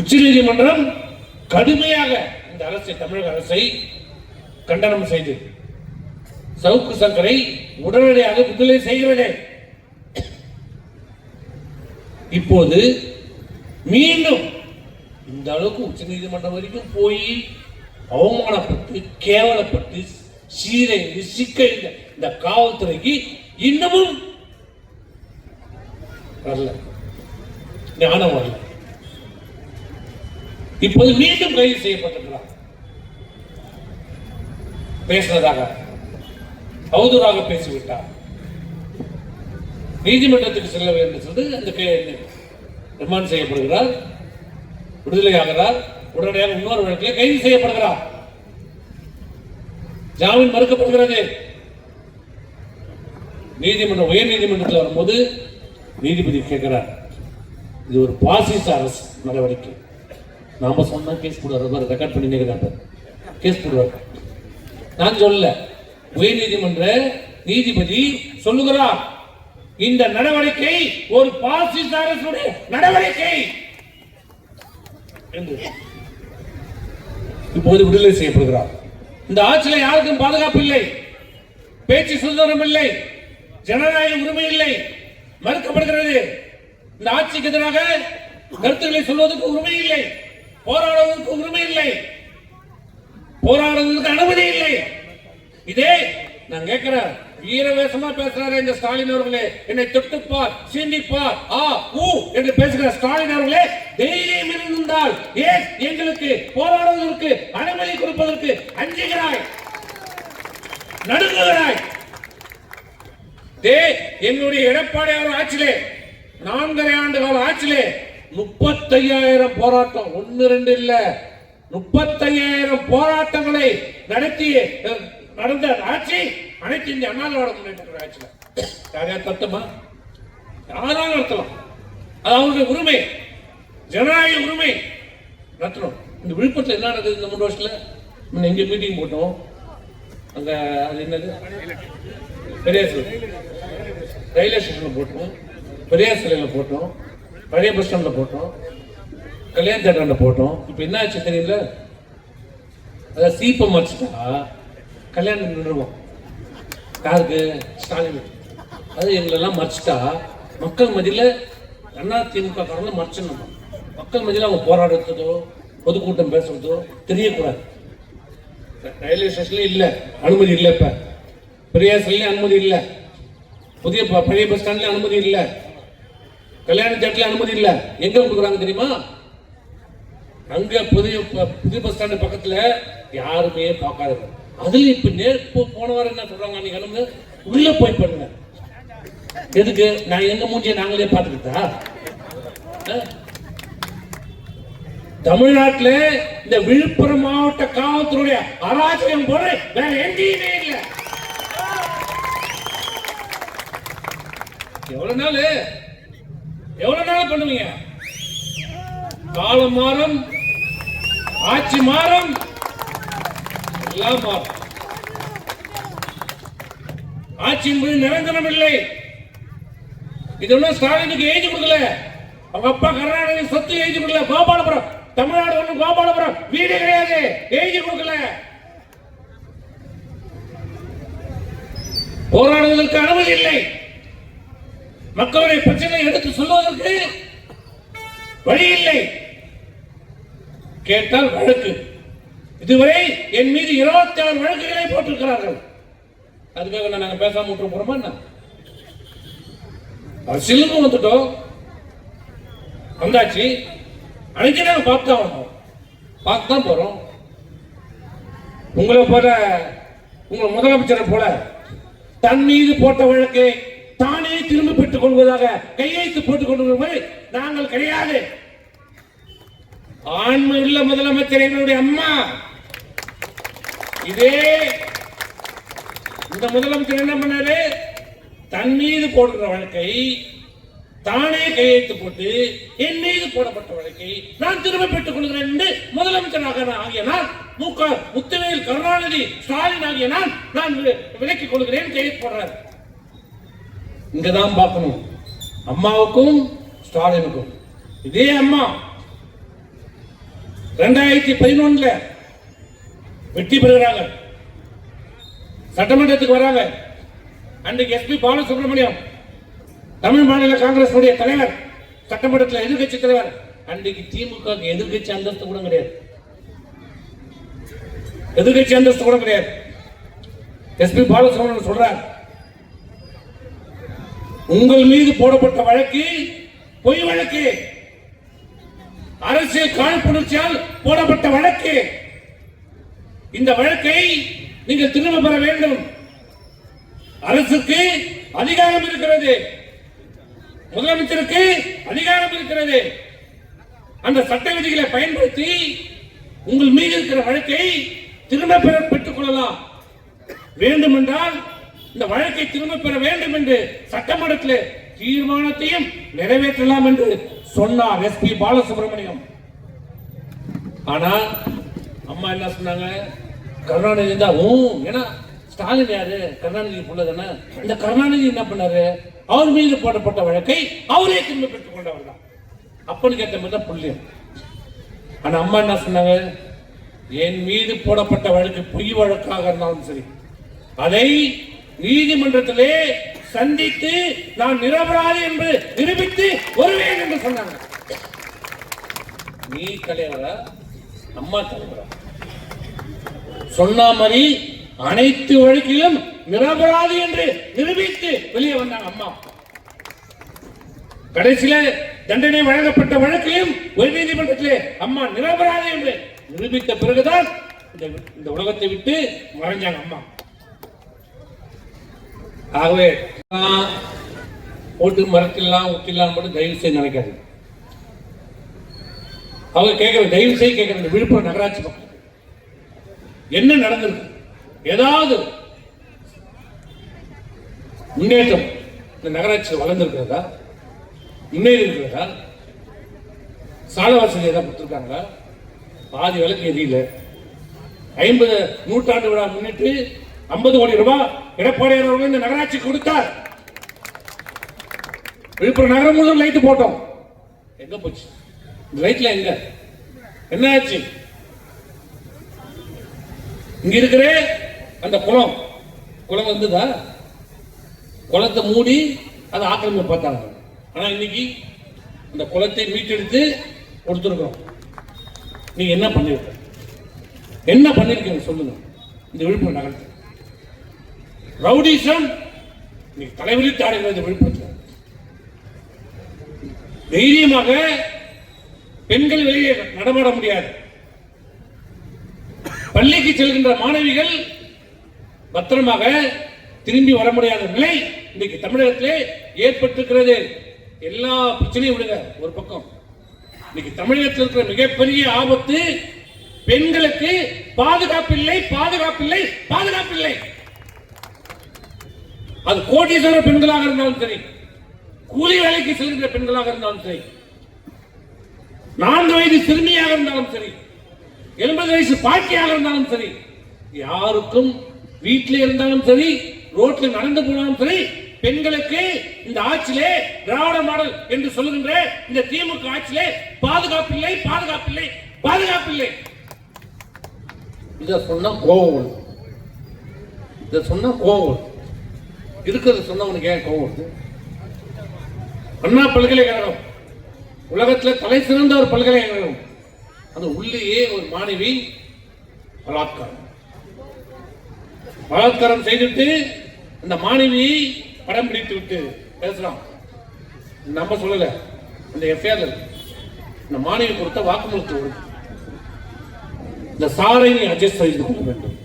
உச்சநீதிமன்றம் கடுமையாக இந்த அரசை, தமிழக அரசை கண்டனம் செய்து சவுக்கு சங்கரை உடனடியாக விடுதலை செய்கிறது. இப்போது மீண்டும் இந்த அளவுக்கு உச்ச நீதிமன்றம் வரைக்கும் போய் அவமானப்பட்டு கேவலப்பட்டு சீரைந்து சிக்கைந்த இந்த காவல்துறைக்கு இன்னமும் வரல, ஞானம் வரல. இப்போது மீண்டும் கைது செய்யப்பட்டிருக்கிறார். பேசுவதாக அவதூறாக பேசிவிட்டார். நீதிமன்றத்துக்கு செல்ல வேண்டும் என்று அந்த ரிமாண்ட் செய்யப்படுகிறார், விடுதலை ஆகிறார். உடனடியாக இன்னொரு வழக்கில் கைது செய்யப்படுகிறார். ஜாமீன் மறுக்கப்படுகிறது. நீதிமன்றம், உயர் நீதிமன்றத்தில் வரும்போது நீதிபதி கேட்கிறார், இது ஒரு பாசிச அரசு நடவடிக்கை. நாம சொன்னா கேஸ் போடுவார், ரெக்கார்ட் பண்ணி நிற்கிறார், கேஸ் போடுவார். நான் சொல்ல, உயர் நீதிமன்ற நீதிபதி சொல்லுகிறார், இந்த நடவடிக்கை ஒரு பாசிச அரசுடைய நடவடிக்கை என்று. இப்போது விடுதலை செய்யப்படுகிறார். இந்த ஆட்சியில் யாருக்கும் பாதுகாப்பு இல்லை, பேச்சு சுதந்திரம் இல்லை, ஜனநாயக உரிமை இல்லை, மறுக்கப்படுகிறது. இந்த ஆட்சிக்கு எதிராக கருத்துக்களை சொல்வதற்கு உரிமை இல்லை, போராடுவதற்கு உரிமை இல்லை, போராடுவதற்கு அனுமதி இல்லை. இதே நான் கேட்கிறேன், வீரவேசமா பேசுறாரு இந்த ஸ்டாலின் அவர்களே, என்னை தொட்டுப்பார், சீண்டிப்பார், ஆ ஊ என்று பேசுகிற ஸ்டாலின் அவர்களே, தைரியம் இருந்தால் ஏன் எங்களுக்கு போராடுவதற்கு அனுமதி கொடுப்பதற்கு அஞ்சுகிறாய், நடுங்குகிறாய்? என்னுடைய எடப்பாடி அவர் ஆட்சியிலே 4.5 ஆண்டு கால ஆட்சியிலே 35,000 போராட்டம், 1-2 இல்ல, 35,000 போராட்டங்களை நடந்த ஆட்சி அனைத்து இந்திய அண்ணா திராவிட முன்னேற்ற ஆட்சியில. யாரையா தத்துமா? யாராலும் நடத்தலாம், அது அவருடைய உரிமை, ஜனநாயக உரிமை நடத்தணும். இந்த விழுப்புரத்தில் என்ன நடக்குது இந்த 3 வருஷத்துல? எங்க மீட்டிங் போட்டோம், அங்க அது என்னது பெரிய சிலை ரயில்வே ஸ்டேஷன்ல போட்டோம், பெரியார் சிலையில போட்டோம், பழைய பஸ் ஸ்டாண்ட்ல போட்டோம், கல்யாண தேட்டர்ல போட்டோம். இப்ப என்ன ஆச்சு தெரியல, அத சீப்பை மறைச்சிட்டா கல்யாணம் நின்றுவோம். யாருக்கு? ஸ்டாலின். அது எங்களெல்லாம் மறைச்சிட்டா மக்கள் மத்தியில அதிமுக காரங்களை மறைச்சிடணும். மக்கள் மத்தியில் அவங்க போராடுறதோ பொதுக்கூட்டம் பேசுறதோ தெரியக்கூடாது. ரயில்வே ஸ்டேஷன்ல இல்ல அனுமதி இல்லை, இப்ப பெரியார் சிலையில அனுமதி இல்லை, புதிய பழைய பஸ் ஸ்டாண்ட்ல அனுமதி இல்லை, கல்யாண தேட்டர்ல அனுமதி இல்லை. எங்க கொடுக்குறாங்க தெரியுமா? அங்க புதிய பஸ் ஸ்டாண்ட் பக்கத்துல யாருமே பார்க்காத. அதுல இப்ப போன வாரம் என்ன சொல்றாங்க, நீங்க உள்ள போய் பண்ணுங்க. எதுக்கு? நான் எங்க மூஞ்சியை நாங்களே பார்த்துக்கிட்டா? தமிழ்நாட்டில் இந்த விழுப்புரம் மாவட்ட காவல்துறையுடைய அராஜகம் போல வேற எங்கேயுமே இல்லை. எவ்வளவு நாள் பண்ணுவீங்க? காலம் மாறும், ஆட்சி மாறும், எல்லாம் மாறும். ஆட்சி என்பது நிரந்தரம் இல்லை. இது ஒன்றும் ஸ்டாலினுக்கு எழுதி கொடுக்கல, அவங்க அப்பா கருணாநிதி சொத்து எழுதி கொடுக்கல. கோபாலபுரம் தமிழ்நாடு ஒன்றும் கோபாலபுரம் வீடு கிடையாது, எழுதி கொடுக்கல. போராடுவதற்கு அனுமதி இல்லை, மக்களுடைய பிரச்சனை எடுத்து சொல்வதற்கு வழி இல்லை. கேட்டால் வழக்கு. இதுவரை என் மீது 26 வழக்குகளை போட்டிருக்கிறார்கள். அதுக்காக நாங்க பேசாம விட்டு போறோமா? என்ன அரசியலுக்கும் வந்துட்டோம், வந்தாச்சு. அன்னைக்கு நாங்க பார்த்து தான் போறோம். உங்களை போல, உங்களை முதலமைச்சரை போல தன் மீது போட்ட வழக்கை தானே திரும்ப பெற்றுக் கொள்வதாக கையெழுத்து போட்டுக் கொண்டு நாங்கள் கிடையாது. ஆண்மை உள்ள முதலமைச்சர் எங்களுடைய அம்மா. இதே இந்த முதலமைச்சர் என்ன பண்ணாரு? தன் மீது போடுகிற வழக்கை தானே கையெழுத்து போட்டு என் மீது போடப்பட்ட வழக்கை நான் திரும்ப பெற்றுக் கொள்கிறேன் என்று முதலமைச்சராக ஆகிய நான், முத்துவேல் கருணாநிதி ஸ்டாலின் ஆகிய நான் விலக்கிக் கொள்கிறேன் கையெழுத்து போடுறார். இங்கதான் பார்க்கணும், அம்மாவுக்கும் ஸ்டாலினுக்கும். இதே அம்மா 2011 வெற்றி பெறுகிறாங்க, சட்டமன்றத்துக்கு வராங்க. அன்றைக்கு எஸ்பி பாலசுப்ரமணியம் தமிழ் மாநில காங்கிரஸ் தலைவர், சட்டமன்றத்தில் எதிர்கட்சி தலைவர். அன்றைக்கு திமுக எதிர்கட்சி அந்தஸ்து கூட கிடையாது, எதிர்கட்சி அந்தஸ்து கூட கிடையாது. எஸ்பி பாலசுப்ரமணியம் சொல்றார், உங்கள் மீது போடப்பட்ட வழக்கு பொய் வழக்கு, அரசியல் காழ்ப்புணர்ச்சியால் போடப்பட்ட வழக்கு. இந்த வழக்கை நீங்கள் திரும்ப பெற வேண்டும். அரசுக்கு அதிகாரம் இருக்கிறது, முதலமைச்சருக்கு அதிகாரம் இருக்கிறது. அந்த சட்ட விதிகளை பயன்படுத்தி உங்கள் மீது இருக்கிற வழக்கை திரும்ப பெற்றுக் கொள்ளலாம். வேண்டும் என்றால் இந்த வழக்கை திரும்ப பெற வேண்டும் என்று சட்டமன்றத்தில் தீர்மானத்தையும் நிறைவேற்றலாம் என்று சொன்னார் எஸ்பி பாலசுப்ரமணியம். ஆனா அம்மா என்ன சொன்னாங்க? கருணாநிதி தான். ஏன்னா ஸ்டாலின் யாரு? கருணாநிதி புள்ள தானே. இந்த கருணாநிதி என்ன பண்ணாரு? அவர் மீது போடப்பட்ட வழக்கை அவரே திரும்ப பெற்றுக் கொண்டவர் தான். அப்பன்னு கேட்ட மாதிரி தான் புள்ளியம். ஆனா அம்மா என்ன சொன்னாங்க? என் மீது போடப்பட்ட வழக்கு பொய் வழக்காக இருந்தாலும் சரி, அதை நீதிமன்றத்திலே சந்தித்து நான் நிரபராதி என்று நிரூபித்து வருவேன் என்று சொன்னாங்க. நீ தலைவரா, அம்மா தலைவரா? சொன்ன மாதிரி அனைத்து வழக்கிலும் நிரபராதி என்று நிரூபித்து வெளியே வந்தாங்க அம்மா. கடைசியில தண்டனை வழங்கப்பட்ட வழக்கையும் உயர்நீதிமன்றத்திலே அம்மா நிரபராதி என்று நிரூபித்த பிறகுதான் இந்த உலகத்தை விட்டு மறைஞ்சாங்க அம்மா. ஆகவே போட்டு மரத்திலாம் உத்திலாம் மட்டும் தயவு செய்து நினைக்காது. அவங்க கேட்கிற, தயவு செய்து கேட்கிற, விழுப்புரம் நகராட்சி மக்கள் என்ன நடந்திருக்கு? ஏதாவது முன்னேற்றம் இந்த நகராட்சி வளர்ந்திருக்கிறதா? முன்னேறி இருக்கிறதா? சாலை வசதி ஏதாவது கொடுத்துருக்காங்களா? பாதி விலைக்கு எரியல. 50 நூற்றாண்டு விழா முன்னிட்டு 50 கோடி ரூபாய் எடப்பாடியார் அவர்கள் இந்த நகராட்சி கொடுத்தார். விழுப்புரம் நகரம் முழுவதும் லைட் போட்டோம். எங்க போச்சு இந்த லைட்ல? எங்க என்ன ஆச்சு? இங்க இருக்கிற அந்த குளம் வந்ததா? குளத்தை மூடி அதை ஆக்கிரமிப்பு பார்த்தாங்க. ஆனா இன்னைக்கு அந்த குளத்தை மீட்டெடுத்து கொடுத்துருக்கோம். நீங்க என்ன பண்ணிருக்க? என்ன பண்ணிருக்கீங்க சொல்லுங்க. இந்த விழுப்புரம் நகரத்தில் ரவுடிசம் இன்னைக்கு தலைவலித்து ஆடுகிறது. விழுப்புரத்தில் தைரியமாக பெண்கள் வெளியே நடமாட முடியாது. பள்ளிக்கு செல்கின்ற மாணவிகள் பத்திரமாக திரும்பி வர முடியாத நிலை இன்னைக்கு தமிழகத்திலே ஏற்பட்டிருக்கிறது. எல்லா பிரச்சனையும் விடுங்க ஒரு பக்கம். இன்னைக்கு தமிழகத்தில் இருக்கிற மிகப்பெரிய ஆபத்து பெண்களுக்கு பாதுகாப்பில்லை, பாதுகாப்பில்லை, பாதுகாப்பில்லை. அது கோடீஸ்வர பெண்களாக இருந்தாலும் சரி, கூலி வேலைக்கு செல்கின்ற பெண்களாக இருந்தாலும் சரி, 4 வயது சிறுமியாக இருந்தாலும் சரி, 80 வயசு பாட்டியாக இருந்தாலும் சரி, யாருக்கும் வீட்டில் இருந்தாலும் சரி, ரோட்ல நடந்து போனாலும் சரி, பெண்களுக்கு இந்த ஆட்சியிலே திராவிட மாடல் என்று சொல்லுகின்ற இந்த திமுக ஆட்சியிலே பாதுகாப்பில்லை, பாதுகாப்பில்லை, பாதுகாப்பில்லை. இத சொன்னா கோபம் வரும். இத சொன்னா கோபம் வரும். இருக்கிறத சொன்னா உனக்கு ஏன் கோபம் வருது? அண்ணா பல்கலைக்கழகம் உலகத்தில் தலை சிறந்த ஒரு பல்கலைக்கழகம். அது உள்ளேயே ஒரு மாணவி பலாத்காரம் செய்துவிட்டு அந்த மாணவியை படம் பிடித்து விட்டு பேசலாம். நம்ம சொல்லல, அந்த எஃப்ஐஆர் இந்த மாணவி கொடுத்த வாக்குமூலத்தை இந்த சாரை நீ அட்ஜஸ்ட் செய்து கொள்ள வேண்டும்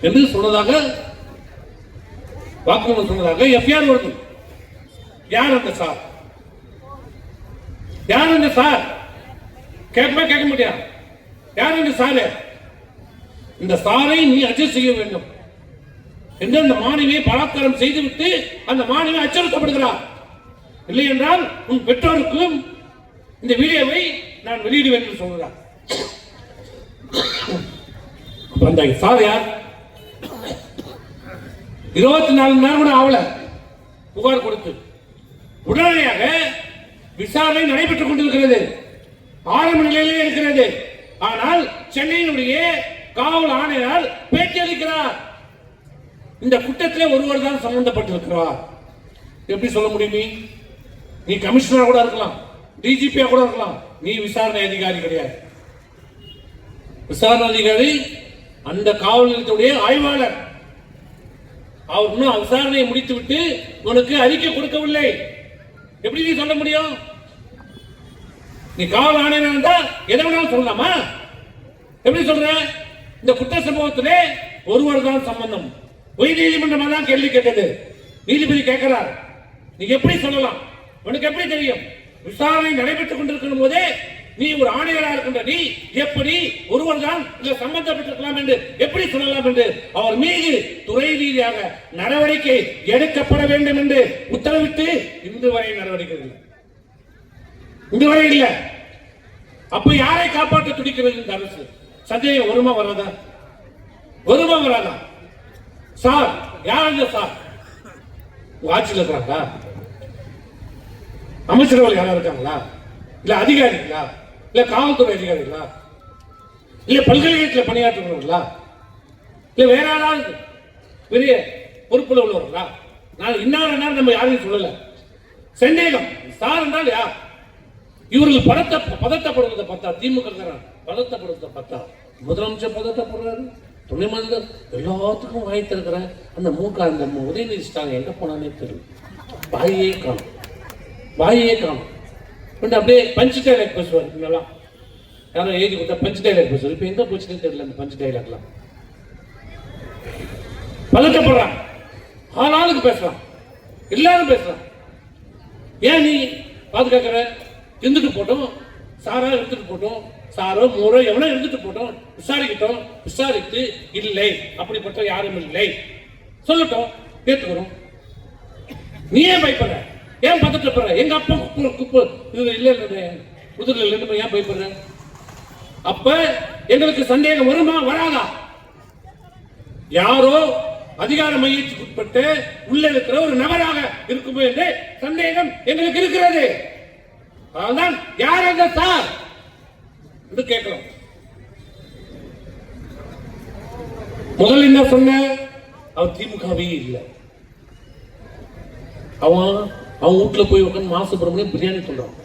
என்று சொன்னதாக வாக்குமூலம் சொன்னதாக எஃப்ஐஆர் வருது. யார் அந்த சார்? யார் அந்த சார்? கேட்க முடியாது. யார் அந்த சார்? இந்த சாரை நீ அட்ஜஸ்ட் செய்ய வேண்டும் என்று அந்த மாணவியை பலாத்காரம் செய்துவிட்டு அந்த மாணவி அச்சுறுத்தப்படுகிறார். இல்லை என்றால் உன் பெற்றோருக்கும் இந்த வீடியோவை நான் வெளியிடுவேன் என்று சொல்கிறார். அந்த சார் யார்? 24 மணி நேரம் கூட ஆகல புகார் கொடுத்து உடனடியாக விசாரணை நடைபெற்றுக் கொண்டிருக்கிறது. ஆரம்ப நிலையிலே இருக்கிறது. ஆனால் சென்னையினுடைய காவல் ஆணையர் பேட்டி அளிக்கிறார். இந்த குற்றத்திலே ஒருவர் தான் சம்பந்தப்பட்டிருக்கிறார். எப்படி சொல்ல முடியும்? நீ கமிஷனர் கூட இருக்கலாம், டிஜிபியா கூட இருக்கலாம். நீ விசாரணை அதிகாரி கிடையாது. விசாரணை அதிகாரி அந்த காவல் நிலையத்துடைய ஆய்வாளர். அவர் இன்னும் விசாரணையை முடித்து விட்டு உனக்கு அறிக்கை கொடுக்கவில்லை. எப்படி நீ சொல்ல முடியும்? நீ காவல் ஆணையர் இருந்தா எதை வேணாலும் சொல்லலாமா? எப்படி சொல்ற? இந்த குற்ற சம்பவத்திலே ஒருவர் தான் சம்பந்தம். உயர் நீதிமன்றமா தான் கேள்வி கேட்டது. நீதிபதி கேட்கிறார், நீ எப்படி சொல்லலாம்? உனக்கு எப்படி தெரியும்? விசாரணை நடைபெற்றுக் கொண்டிருக்கும் போதே நீ ஒரு ஆணையராக இருக்கின்ற நீ எப்படி ஒருவர் தான் சம்பந்தப்பட்டிருக்கலாம் என்று எப்படி சொல்லலாம் என்று அவர் மீது துறை ரீதியாக நடவடிக்கை எடுக்கப்பட வேண்டும் என்று உத்தரவிட்டு இன்று வரை நடவடிக்கை இல்லை. இன்று வரை இல்லை. அப்ப யாரை காப்பாற்ற துடிக்கிறது இந்த அரசு? சந்தேகம் வருமா வராதா? வருமா வராதா? சார் யார் அந்த சார்? ஆட்சியில் இருக்கிறாங்களா? அமைச்சரவை யாரா இருக்காங்களா? இல்ல அதிகாரிகளா? இல்ல காவல்துறை அதிகாரிகளா? இல்ல பல்கலைக்கழகத்தில் பணியாற்றுகிறவர்களா? இல்ல வேற யாராவது பெரிய பொறுப்புல உள்ளவர்களா? நான் இன்னார் நம்ம யாரையும் சொல்லல. சந்தேகம். சார் என்றால் யார்? இவர்கள் பதட்டப்படுவதை பார்த்தா, திமுக பதட்டப்படுவதை பார்த்தா முதலமைச்சர் பதட்டப்படுறாரு, துணை முதல்வர் எல்லாத்துக்கும் வாய்த்திருக்கிற அந்த அந்த உதயநிதி ஸ்டாலின் எங்க போனானே தெரியும். வாயே காணும். அப்படியே பஞ்சு டைலாக் பேசுவார். இதெல்லாம் யாரும் எழுதி கொடுத்தா பஞ்சு டைலாக் பேசுவார். இப்ப எங்க போச்சுன்னே தெரியல அந்த பஞ்சு டைலாக்லாம். பதட்டப்படுறான். ஆளாளுக்கு பேசலாம், எல்லாரும் பேசலாம். ஏன் நீ பாதுகாக்கிற? இருந்துட்டு போட்டோம், சாரா எடுத்துட்டு போட்டோம், சாரோ மூரோ எவனோ எடுத்துட்டு போட்டோம், விசாரிக்கிட்டோம். விசாரித்து இல்லை, அப்படிப்பட்ட யாரும் இல்லை சொல்லட்டும், கேட்டுக்கிறோம். நீ ஏன் பயப்படுற? ஏன் பதட்டப்படுற? எங்க அப்பா குப்பு இது இல்ல புதுல இல்ல ஏன் பயப்படுற? அப்ப எங்களுக்கு சந்தேகம் வருமா வராதா? யாரோ அதிகார மையத்துக்கு உட்பட்டு உள்ள இருக்கிற ஒரு நபராக இருக்குமோ என்று சந்தேகம் எங்களுக்கு இருக்கிறது. அதனால் யார் அந்த சார் என்று கேட்கிறோம். முதல்ல என்ன சொன்ன, அவர் திமுகவே இல்லை. அவன் வீட்டுல போய் உட்காந்து மாசுபிரமணியம் பிரியாணி சொல்றான்.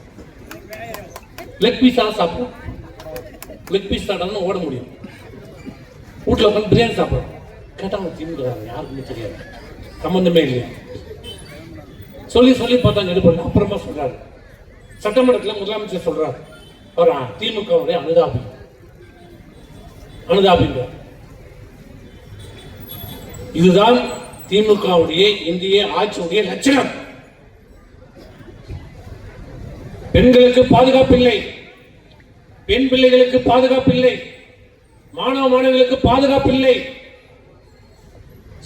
லெக் பீஸா சாப்பிடும். லெக் பீஸ் சாப்பிடாம ஓட முடியும். வீட்டுல உட்காந்து பிரியாணி சாப்பிடுறான். கேட்டா அவன் திமுக யாருக்குமே தெரியாது, சம்பந்தமே இல்லையா. சொல்லி சொல்லி பார்த்தாங்க எடுப்பட. அப்புறமா சொல்றாரு, சட்டமன்றத்தில் முதலமைச்சர் சொல்றாரு, அவர் திமுகவுடைய அனுதாபிங்க. இதுதான் திமுகவுடைய இந்திய ஆட்சியுடைய லட்சணம். பெண்களுக்கு பாதுகாப்பில்லை, பெண் பிள்ளைகளுக்கு பாதுகாப்பில்லை, மாணவ மாணவிகளுக்கு பாதுகாப்பில்லை,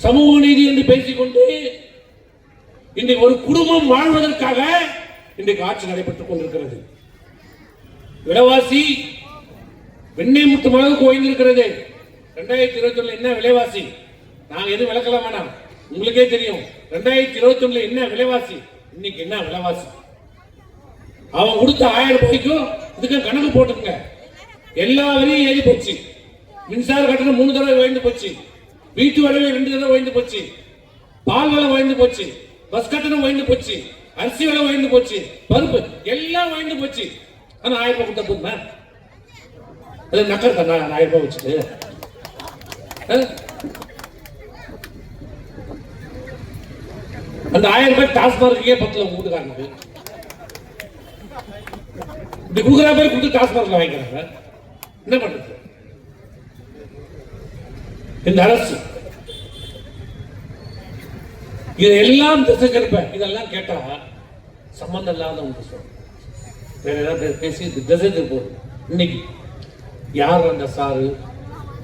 சமூக நீதி என்று பேசிக்கொண்டு இன்றைக்கு ஒரு குடும்பம் வாழ்வதற்காக இன்றைக்கு ஆட்சி நடைபெற்றுக் கொண்டிருக்கிறது. விலைவாசி வெண்ணெய் முட்டும் அளவுக்கு உயர்ந்திருக்கிறது. 2021 என்ன விலைவாசி நாங்க எதுவும் விளக்கலாம் வேணாம், உங்களுக்கே தெரியும். 2021 என்ன விலைவாசி, இன்னைக்கு என்ன விலைவாசி. அவன் கொடுத்த 1000 ரூபாய்க்கும் இதுக்கு கணக்கு போட்டுங்க. எல்லா வரையும் ஏறி போச்சு. மின்சார கட்டணம் 3 தடவை உயர்ந்து போச்சு, வீட்டு வரவே 2 தடவை உயர்ந்து போச்சு, பால் விலை உயர்ந்து போச்சு, பஸ் கட்டணம் உயர்ந்து போச்சு, அரிசி விலை உயர்ந்து போச்சு, பருப்பு எல்லாம் உயர்ந்து போச்சு. ஆனா 1000 ரூபாய் கொடுத்த போதுமா? அது நக்கல் தானே 1000 ரூபாய் வச்சுட்டு. அந்த 1000 ரூபாய் டாஸ்மார்க்கே பத்தல வீட்டுக்காரனுக்கு. இப்படி கொடுக்குற பேர் கொடுத்து டாஸ்மார்க்ல வாங்கிக்கிறாங்க. என்ன பண்றது இந்த அரசு? இதெல்லாம் திசை திருப்ப. இதெல்லாம் கேட்டா சம்பந்தம் இல்லாத ஒன்று சொல்றோம், வேற ஏதாவது பேசி திசை திருப்போம். இன்னைக்கு யார் அந்த சாரு,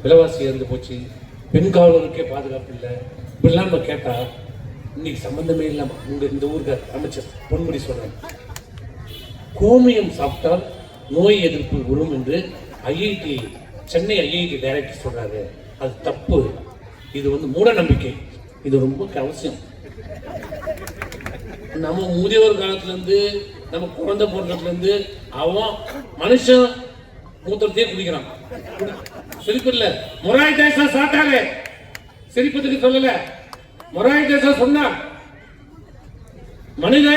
விலைவாசி இறந்து போச்சு, பெண் காவலருக்கே பாதுகாப்பு இல்லை, இப்படிலாம் நம்ம கேட்டா இன்னைக்கு சம்பந்தமே இல்லாம உங்க இந்த ஊருக்கு அமைச்சர் பொன்முடி சொல்றாங்க, கோமியம் சாப்பிட்டால் நோய் எதிர்ப்பு வரும் என்று ஐஐடி சென்னை ஐஐடி டைரக்டர் சொல்றாரு. அது தப்பு. இது மூட நம்பிக்கை. இது ரொம்ப அவசியம். நம்ம முதியோர் காலத்துல இருந்து நம்ம குழந்தை போடுறதுல இருந்து அவன் மனுஷன் மூத்திரத்தையே குடிக்கிறான். சிரிப்பு இல்ல, மொராய் தேசா சாட்டாலே சிரிப்பதுக்கு சொல்லல. மொராய் தேசா சொன்னா மனித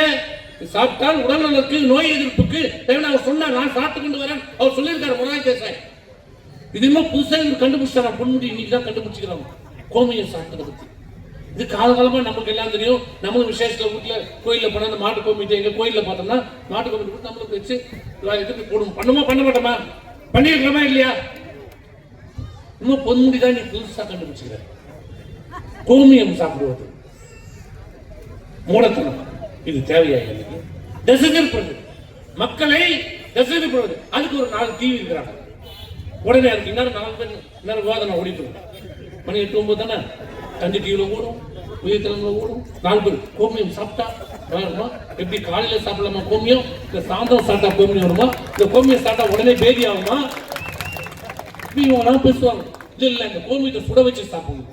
சாப்பிட்டால் உடல் நலனுக்கு நோய் எதிர்ப்புக்கு அவர் சொன்னார். நான் சாப்பிட்டு கொண்டு வரேன் அவர் சொல்லியிருக்காரு மொராய் தேசாய். இதுமே புதுசாக கண்டுபிடிச்சாங்க. பொன்முடி இன்னைக்கு தான் கண்டுபிடிச்சிக்கிறாங்க கோமியம் சாப்பிட்டதை பத்தி. இது காலகாலமா நமக்கு எல்லாம் தெரியும். நம்ம விசேஷத்துல வீட்டுல கோயில போனா அந்த மாட்டு கோமிட்டை எங்க கோயில பார்த்தோம்னா மாட்டு கோமிட்டு நம்மளுக்கு வச்சு எதுக்கு போடுவோம். பண்ணுமா பண்ண மாட்டோமா? பண்ணிருக்கலாமா இல்லையா? இன்னும் பொன்முடி தான் நீ புதுசா கண்டுபிடிச்சிக்கிற கோமியம் சாப்பிடுவது மூடத்தனம். இது தேவையா? எனக்கு தசகப்படுது மக்களை தசகப்படுவது. அதுக்கு ஒரு 4 டிவி இருக்கிறாங்க. உடனே அதுக்கு இன்னொரு 4 பேர் இன்னொரு விவாதம் ஓடிட்டு மணி 8, 9 தானே தந்தி டிவியில ஓடும், உயர்த்தல ஓடும். 4 பேர் கோமியம் சாப்பிட்டா வருமா? எப்படி காலையில சாப்பிடலாமா கோமியம், இந்த சாயந்தரம் சாப்பிட்டா கோமியம் வருமா, இந்த கோமியம் சாப்பிட்டா உடனே பேதி ஆகுமா? இவங்க பேசுவாங்க. இது இல்ல, இந்த கோமியத்தை சுட வச்சு சாப்பிடணும்,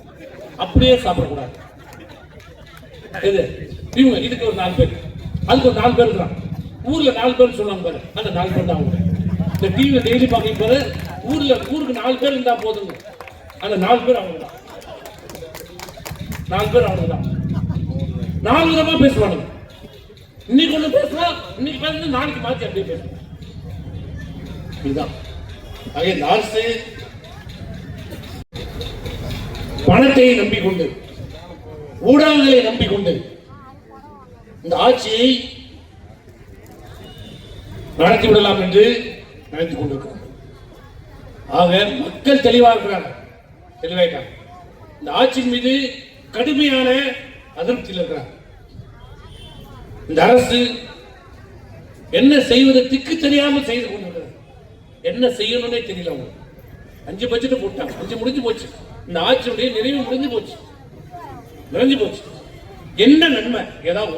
அப்படியே சாப்பிடக்கூடாது. இவங்க இதுக்கு ஒரு 4 பேர், அதுக்கு ஒரு 4 பேர் இருக்கிறான். ஊர்ல 4 பேர் சொல்லுவாங்க பாரு, அந்த 4 பேர் தான் அவங்க. இந்த டிவியில டெய்லி பார்க்க பாரு, ஊருக்கு 4 பேர் இருந்தா போதுங்க. அந்த 4 பேர் அவங்க தான். 4 பேர் அவங்க தான். 4 விதமா பேசுவானுங்க. இன்னைக்கு ஒண்ணு பேசுவான், இன்னைக்கு பேசுறது நாளைக்கு மாத்தி அப்படியே பேசுவான். இதுதான் இந்த அரசு பணத்தை நம்பிக்கொண்டு, ஊடகங்களை நம்பிக்கொண்டு இந்த ஆட்சியை நடத்தி விடலாம் என்று நினைத்துக் கொண்டிருக்கிறார். ஆக மக்கள் தெளிவாகிறார்கள், தெளிவாயிட்டாங்க. இந்த ஆட்சியின் மீது கடுமையான அதிருப்தியில் இருக்கிறார். இந்த அரசு என்ன செய்வது திக்கு தெரியாமல் செய்து கொண்டிருக்கிறது. என்ன செய்யணும்னே தெரியல. அவங்க 5 பட்ஜெட் போட்டாங்க, 5 முடிஞ்சு போச்சு. இந்த ஆட்சியுடைய நிறைவு முடிஞ்சு போச்சு. என்ன நன்மை? ஏதாவது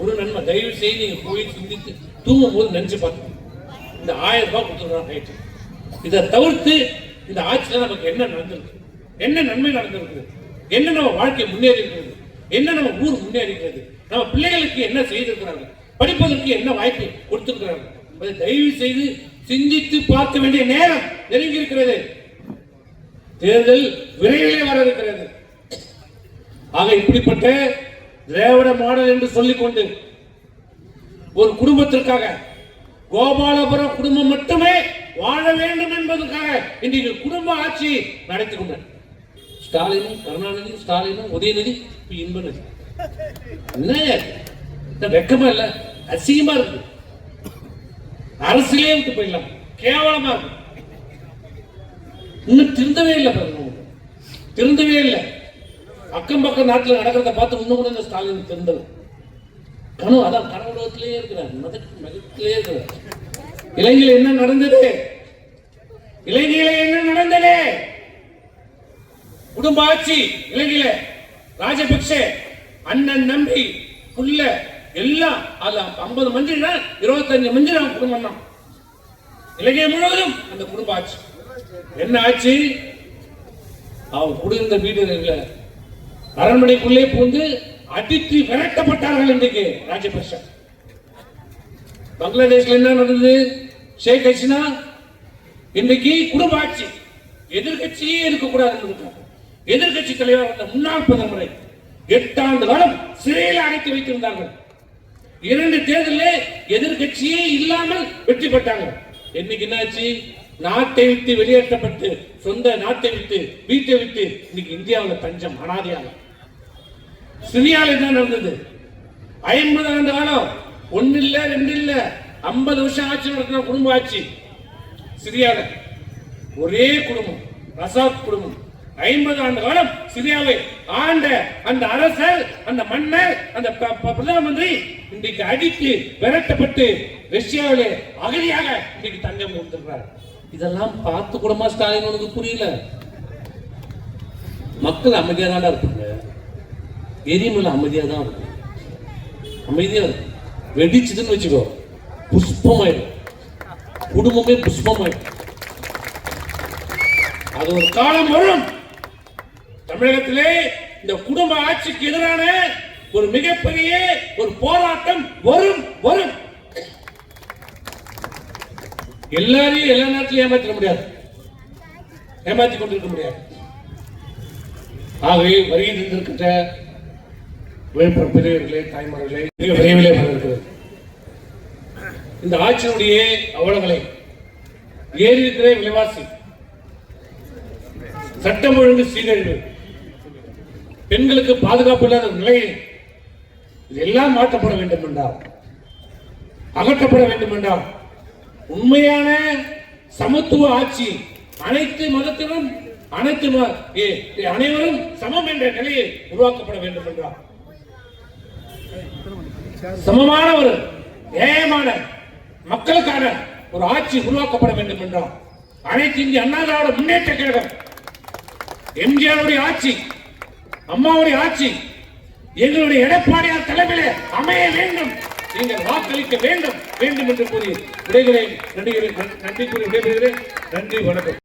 ஒரு நன்மை தயவு செய்து நீங்க போய் சிந்தித்து தூங்கும் போது நினைச்சு பார்த்து இந்த 1000 ரூபாய் கொடுத்துருக்காங்க. இதை தவிர்த்து இந்த ஆட்சியில நமக்கு என்ன நடந்திருக்கு? என்ன நன்மை நடந்திருக்குது, என்ன நம்ம வாழ்க்கை முன்னேறி இருக்கிறது, என்ன நம்ம ஊர் முன்னேறி இருக்கிறது, நம்ம பிள்ளைகளுக்கு என்ன செய்திருக்கிறாங்க, படிப்பதற்கு என்ன வாய்ப்பு கொடுத்திருக்கிறாங்க, அதை தயவு செய்து சிந்தித்து பார்க்க வேண்டிய நேரம் நெருங்கி இருக்கிறது. தேர்தல் விரைவிலே வர இருக்கிறது. ஆக இப்படிப்பட்ட திராவிட மாடல் என்று சொல்லிக்கொண்டு ஒரு குடும்பத்திற்காக, கோபாலபுரம் குடும்பம் மட்டுமே வாழ வேண்டும் என்பதற்காக இன்றைக்கு குடும்ப ஆட்சி நடத்தி கொண்டார். ஸ்டாலினும் கருணாநிதி, ஸ்டாலினும் உதயநிதி, இன்பநிதி. என்ன வெக்கமா இல்ல, அசிங்கமா இருக்கு. அரசியலே விட்டு போயிடலாம், கேவலமா இருக்கு. இன்னும் திருந்தவே இல்லை, திருந்தவே இல்லை. அக்கம் பக்கம் நாட்டில் நடக்கிறத பார்த்து இன்னும் கூட இந்த ஸ்டாலின் திருந்தது. கனவு அதான் கனவுலகத்திலே இருக்கிறார், மதத்திலே இருக்கிறார். இலங்கையில் என்ன நடந்தது, இலங்கையில என்ன நடந்தது? குடும்ப ஆட்சி இலங்கையில ராஜபக்ச அண்ணன் நம்பி புள்ள எல்லாம் அதுல 50 மந்திரி 25 மந்திரி அவன் குடும்பம் தான். இலங்கை முழுவதும் அந்த குடும்ப ஆட்சி. என்ன ஆட்சி? அவன் குடியிருந்த வீடு அரண்மனைக்குள்ளே பூந்து அடித்து விரட்டப்பட்டார்கள். இன்றைக்கு ராஜபக்ஷ. பங்களாதேஷ்ல என்ன நடந்தது? ஷேக் ஹசீனா இன்றைக்கு குடும்ப ஆட்சி. எதிர்கட்சியே இருக்கக்கூடாது. எதிர்கட்சி தலைவர் முன்னாள் பிரதமரை 8 ஆண்டு காலம் சிறையில் அடைத்து வைத்திருந்தார்கள். 2 தேர்தலில் எதிர்கட்சியே இல்லாமல் வெற்றி பெற்றாங்க. இன்னைக்கு என்னாச்சு? நாட்டை விட்டு வெளியேற்றப்பட்டு, சொந்த நாட்டை விட்டு, வீட்டை விட்டு இன்னைக்கு இந்தியாவில் தஞ்சம், அனாதையாக. சிரியாவில் என்ன நடந்தது? 50 ஆண்டு காலம், 1 இல்ல 2 இல்ல 50 வருஷம் ஆட்சி நடத்தின குடும்ப ஆட்சி. சிரியாவில் ஒரே குடும்பம், ரசாத் குடும்பம் 50 ஆண்டு காலம் சிரியாவை ஆண்ட அந்த அரசர், அந்த மன்னர், அந்த பிரதம மந்திரி இன்றைக்கு அடித்து விரட்டப்பட்டு ரஷ்யாவிலே அகதியாக இன்றைக்கு தங்கம் கொடுத்திருக்கிறார். இதெல்லாம் பார்த்து கூடமா ஸ்டாலின் உனக்கு புரியல? மக்கள் அமைதியா தான் இருப்பாங்க, எரிமலை அமைதியா தான் இருக்கும், அமைதியா இருக்கும். வெடிச்சுதுன்னு வச்சுக்கோ, புஷ்பமாயிடும், குடும்பமே புஷ்பமாயிடும். அது ஒரு காலம் வரும். தமிழகத்திலே இந்த குடும்ப ஆட்சிக்கு எதிரான ஒரு மிகப்பெரிய ஒரு போராட்டம் வரும் வரும். எல்லாரையும் எல்லா நேரத்திலும் ஏமாற்ற முடியாது, ஏமாற்றிக் கொண்டிருக்க முடியாது. ஆகவே வருகை தந்திருக்கின்ற விழுப்புரம் பெரியவர்களே, தாய்மார்களே, மிக விரைவிலே வந்திருக்கிறது. இந்த ஆட்சியினுடைய அவலங்களை, ஏறி இருக்கிற விலைவாசி, சட்டம் ஒழுங்கு சீரழிவு, பெண்களுக்கு பாதுகாப்பு இல்லாத நிலை, இதெல்லாம் மாற்றப்பட வேண்டும் என்றால், அகற்றப்பட வேண்டும் என்றால், உண்மையான சமத்துவ ஆட்சி, அனைத்து மதத்திலும் அனைவரும் சமம் என்ற நிலையை உருவாக்கப்பட வேண்டும் என்றால், சமமான ஒரு நியாயமான மக்களுக்கான ஒரு ஆட்சி உருவாக்கப்பட வேண்டும் என்றால், அனைத்து இந்திய அண்ணா திராவிட முன்னேற்ற கழகம், எம்ஜிஆருடைய ஆட்சி, அம்மாவுடைய ஆட்சி, எங்களுடைய எடப்பாடியார் தலைமையிலே அமைய வேண்டும். நீங்கள் வாக்களிக்க வேண்டும் வேண்டும் என்று கூறி விடைகிறேன். நன்றி கூறி விடைபெறுகிறேன். நன்றி, வணக்கம்.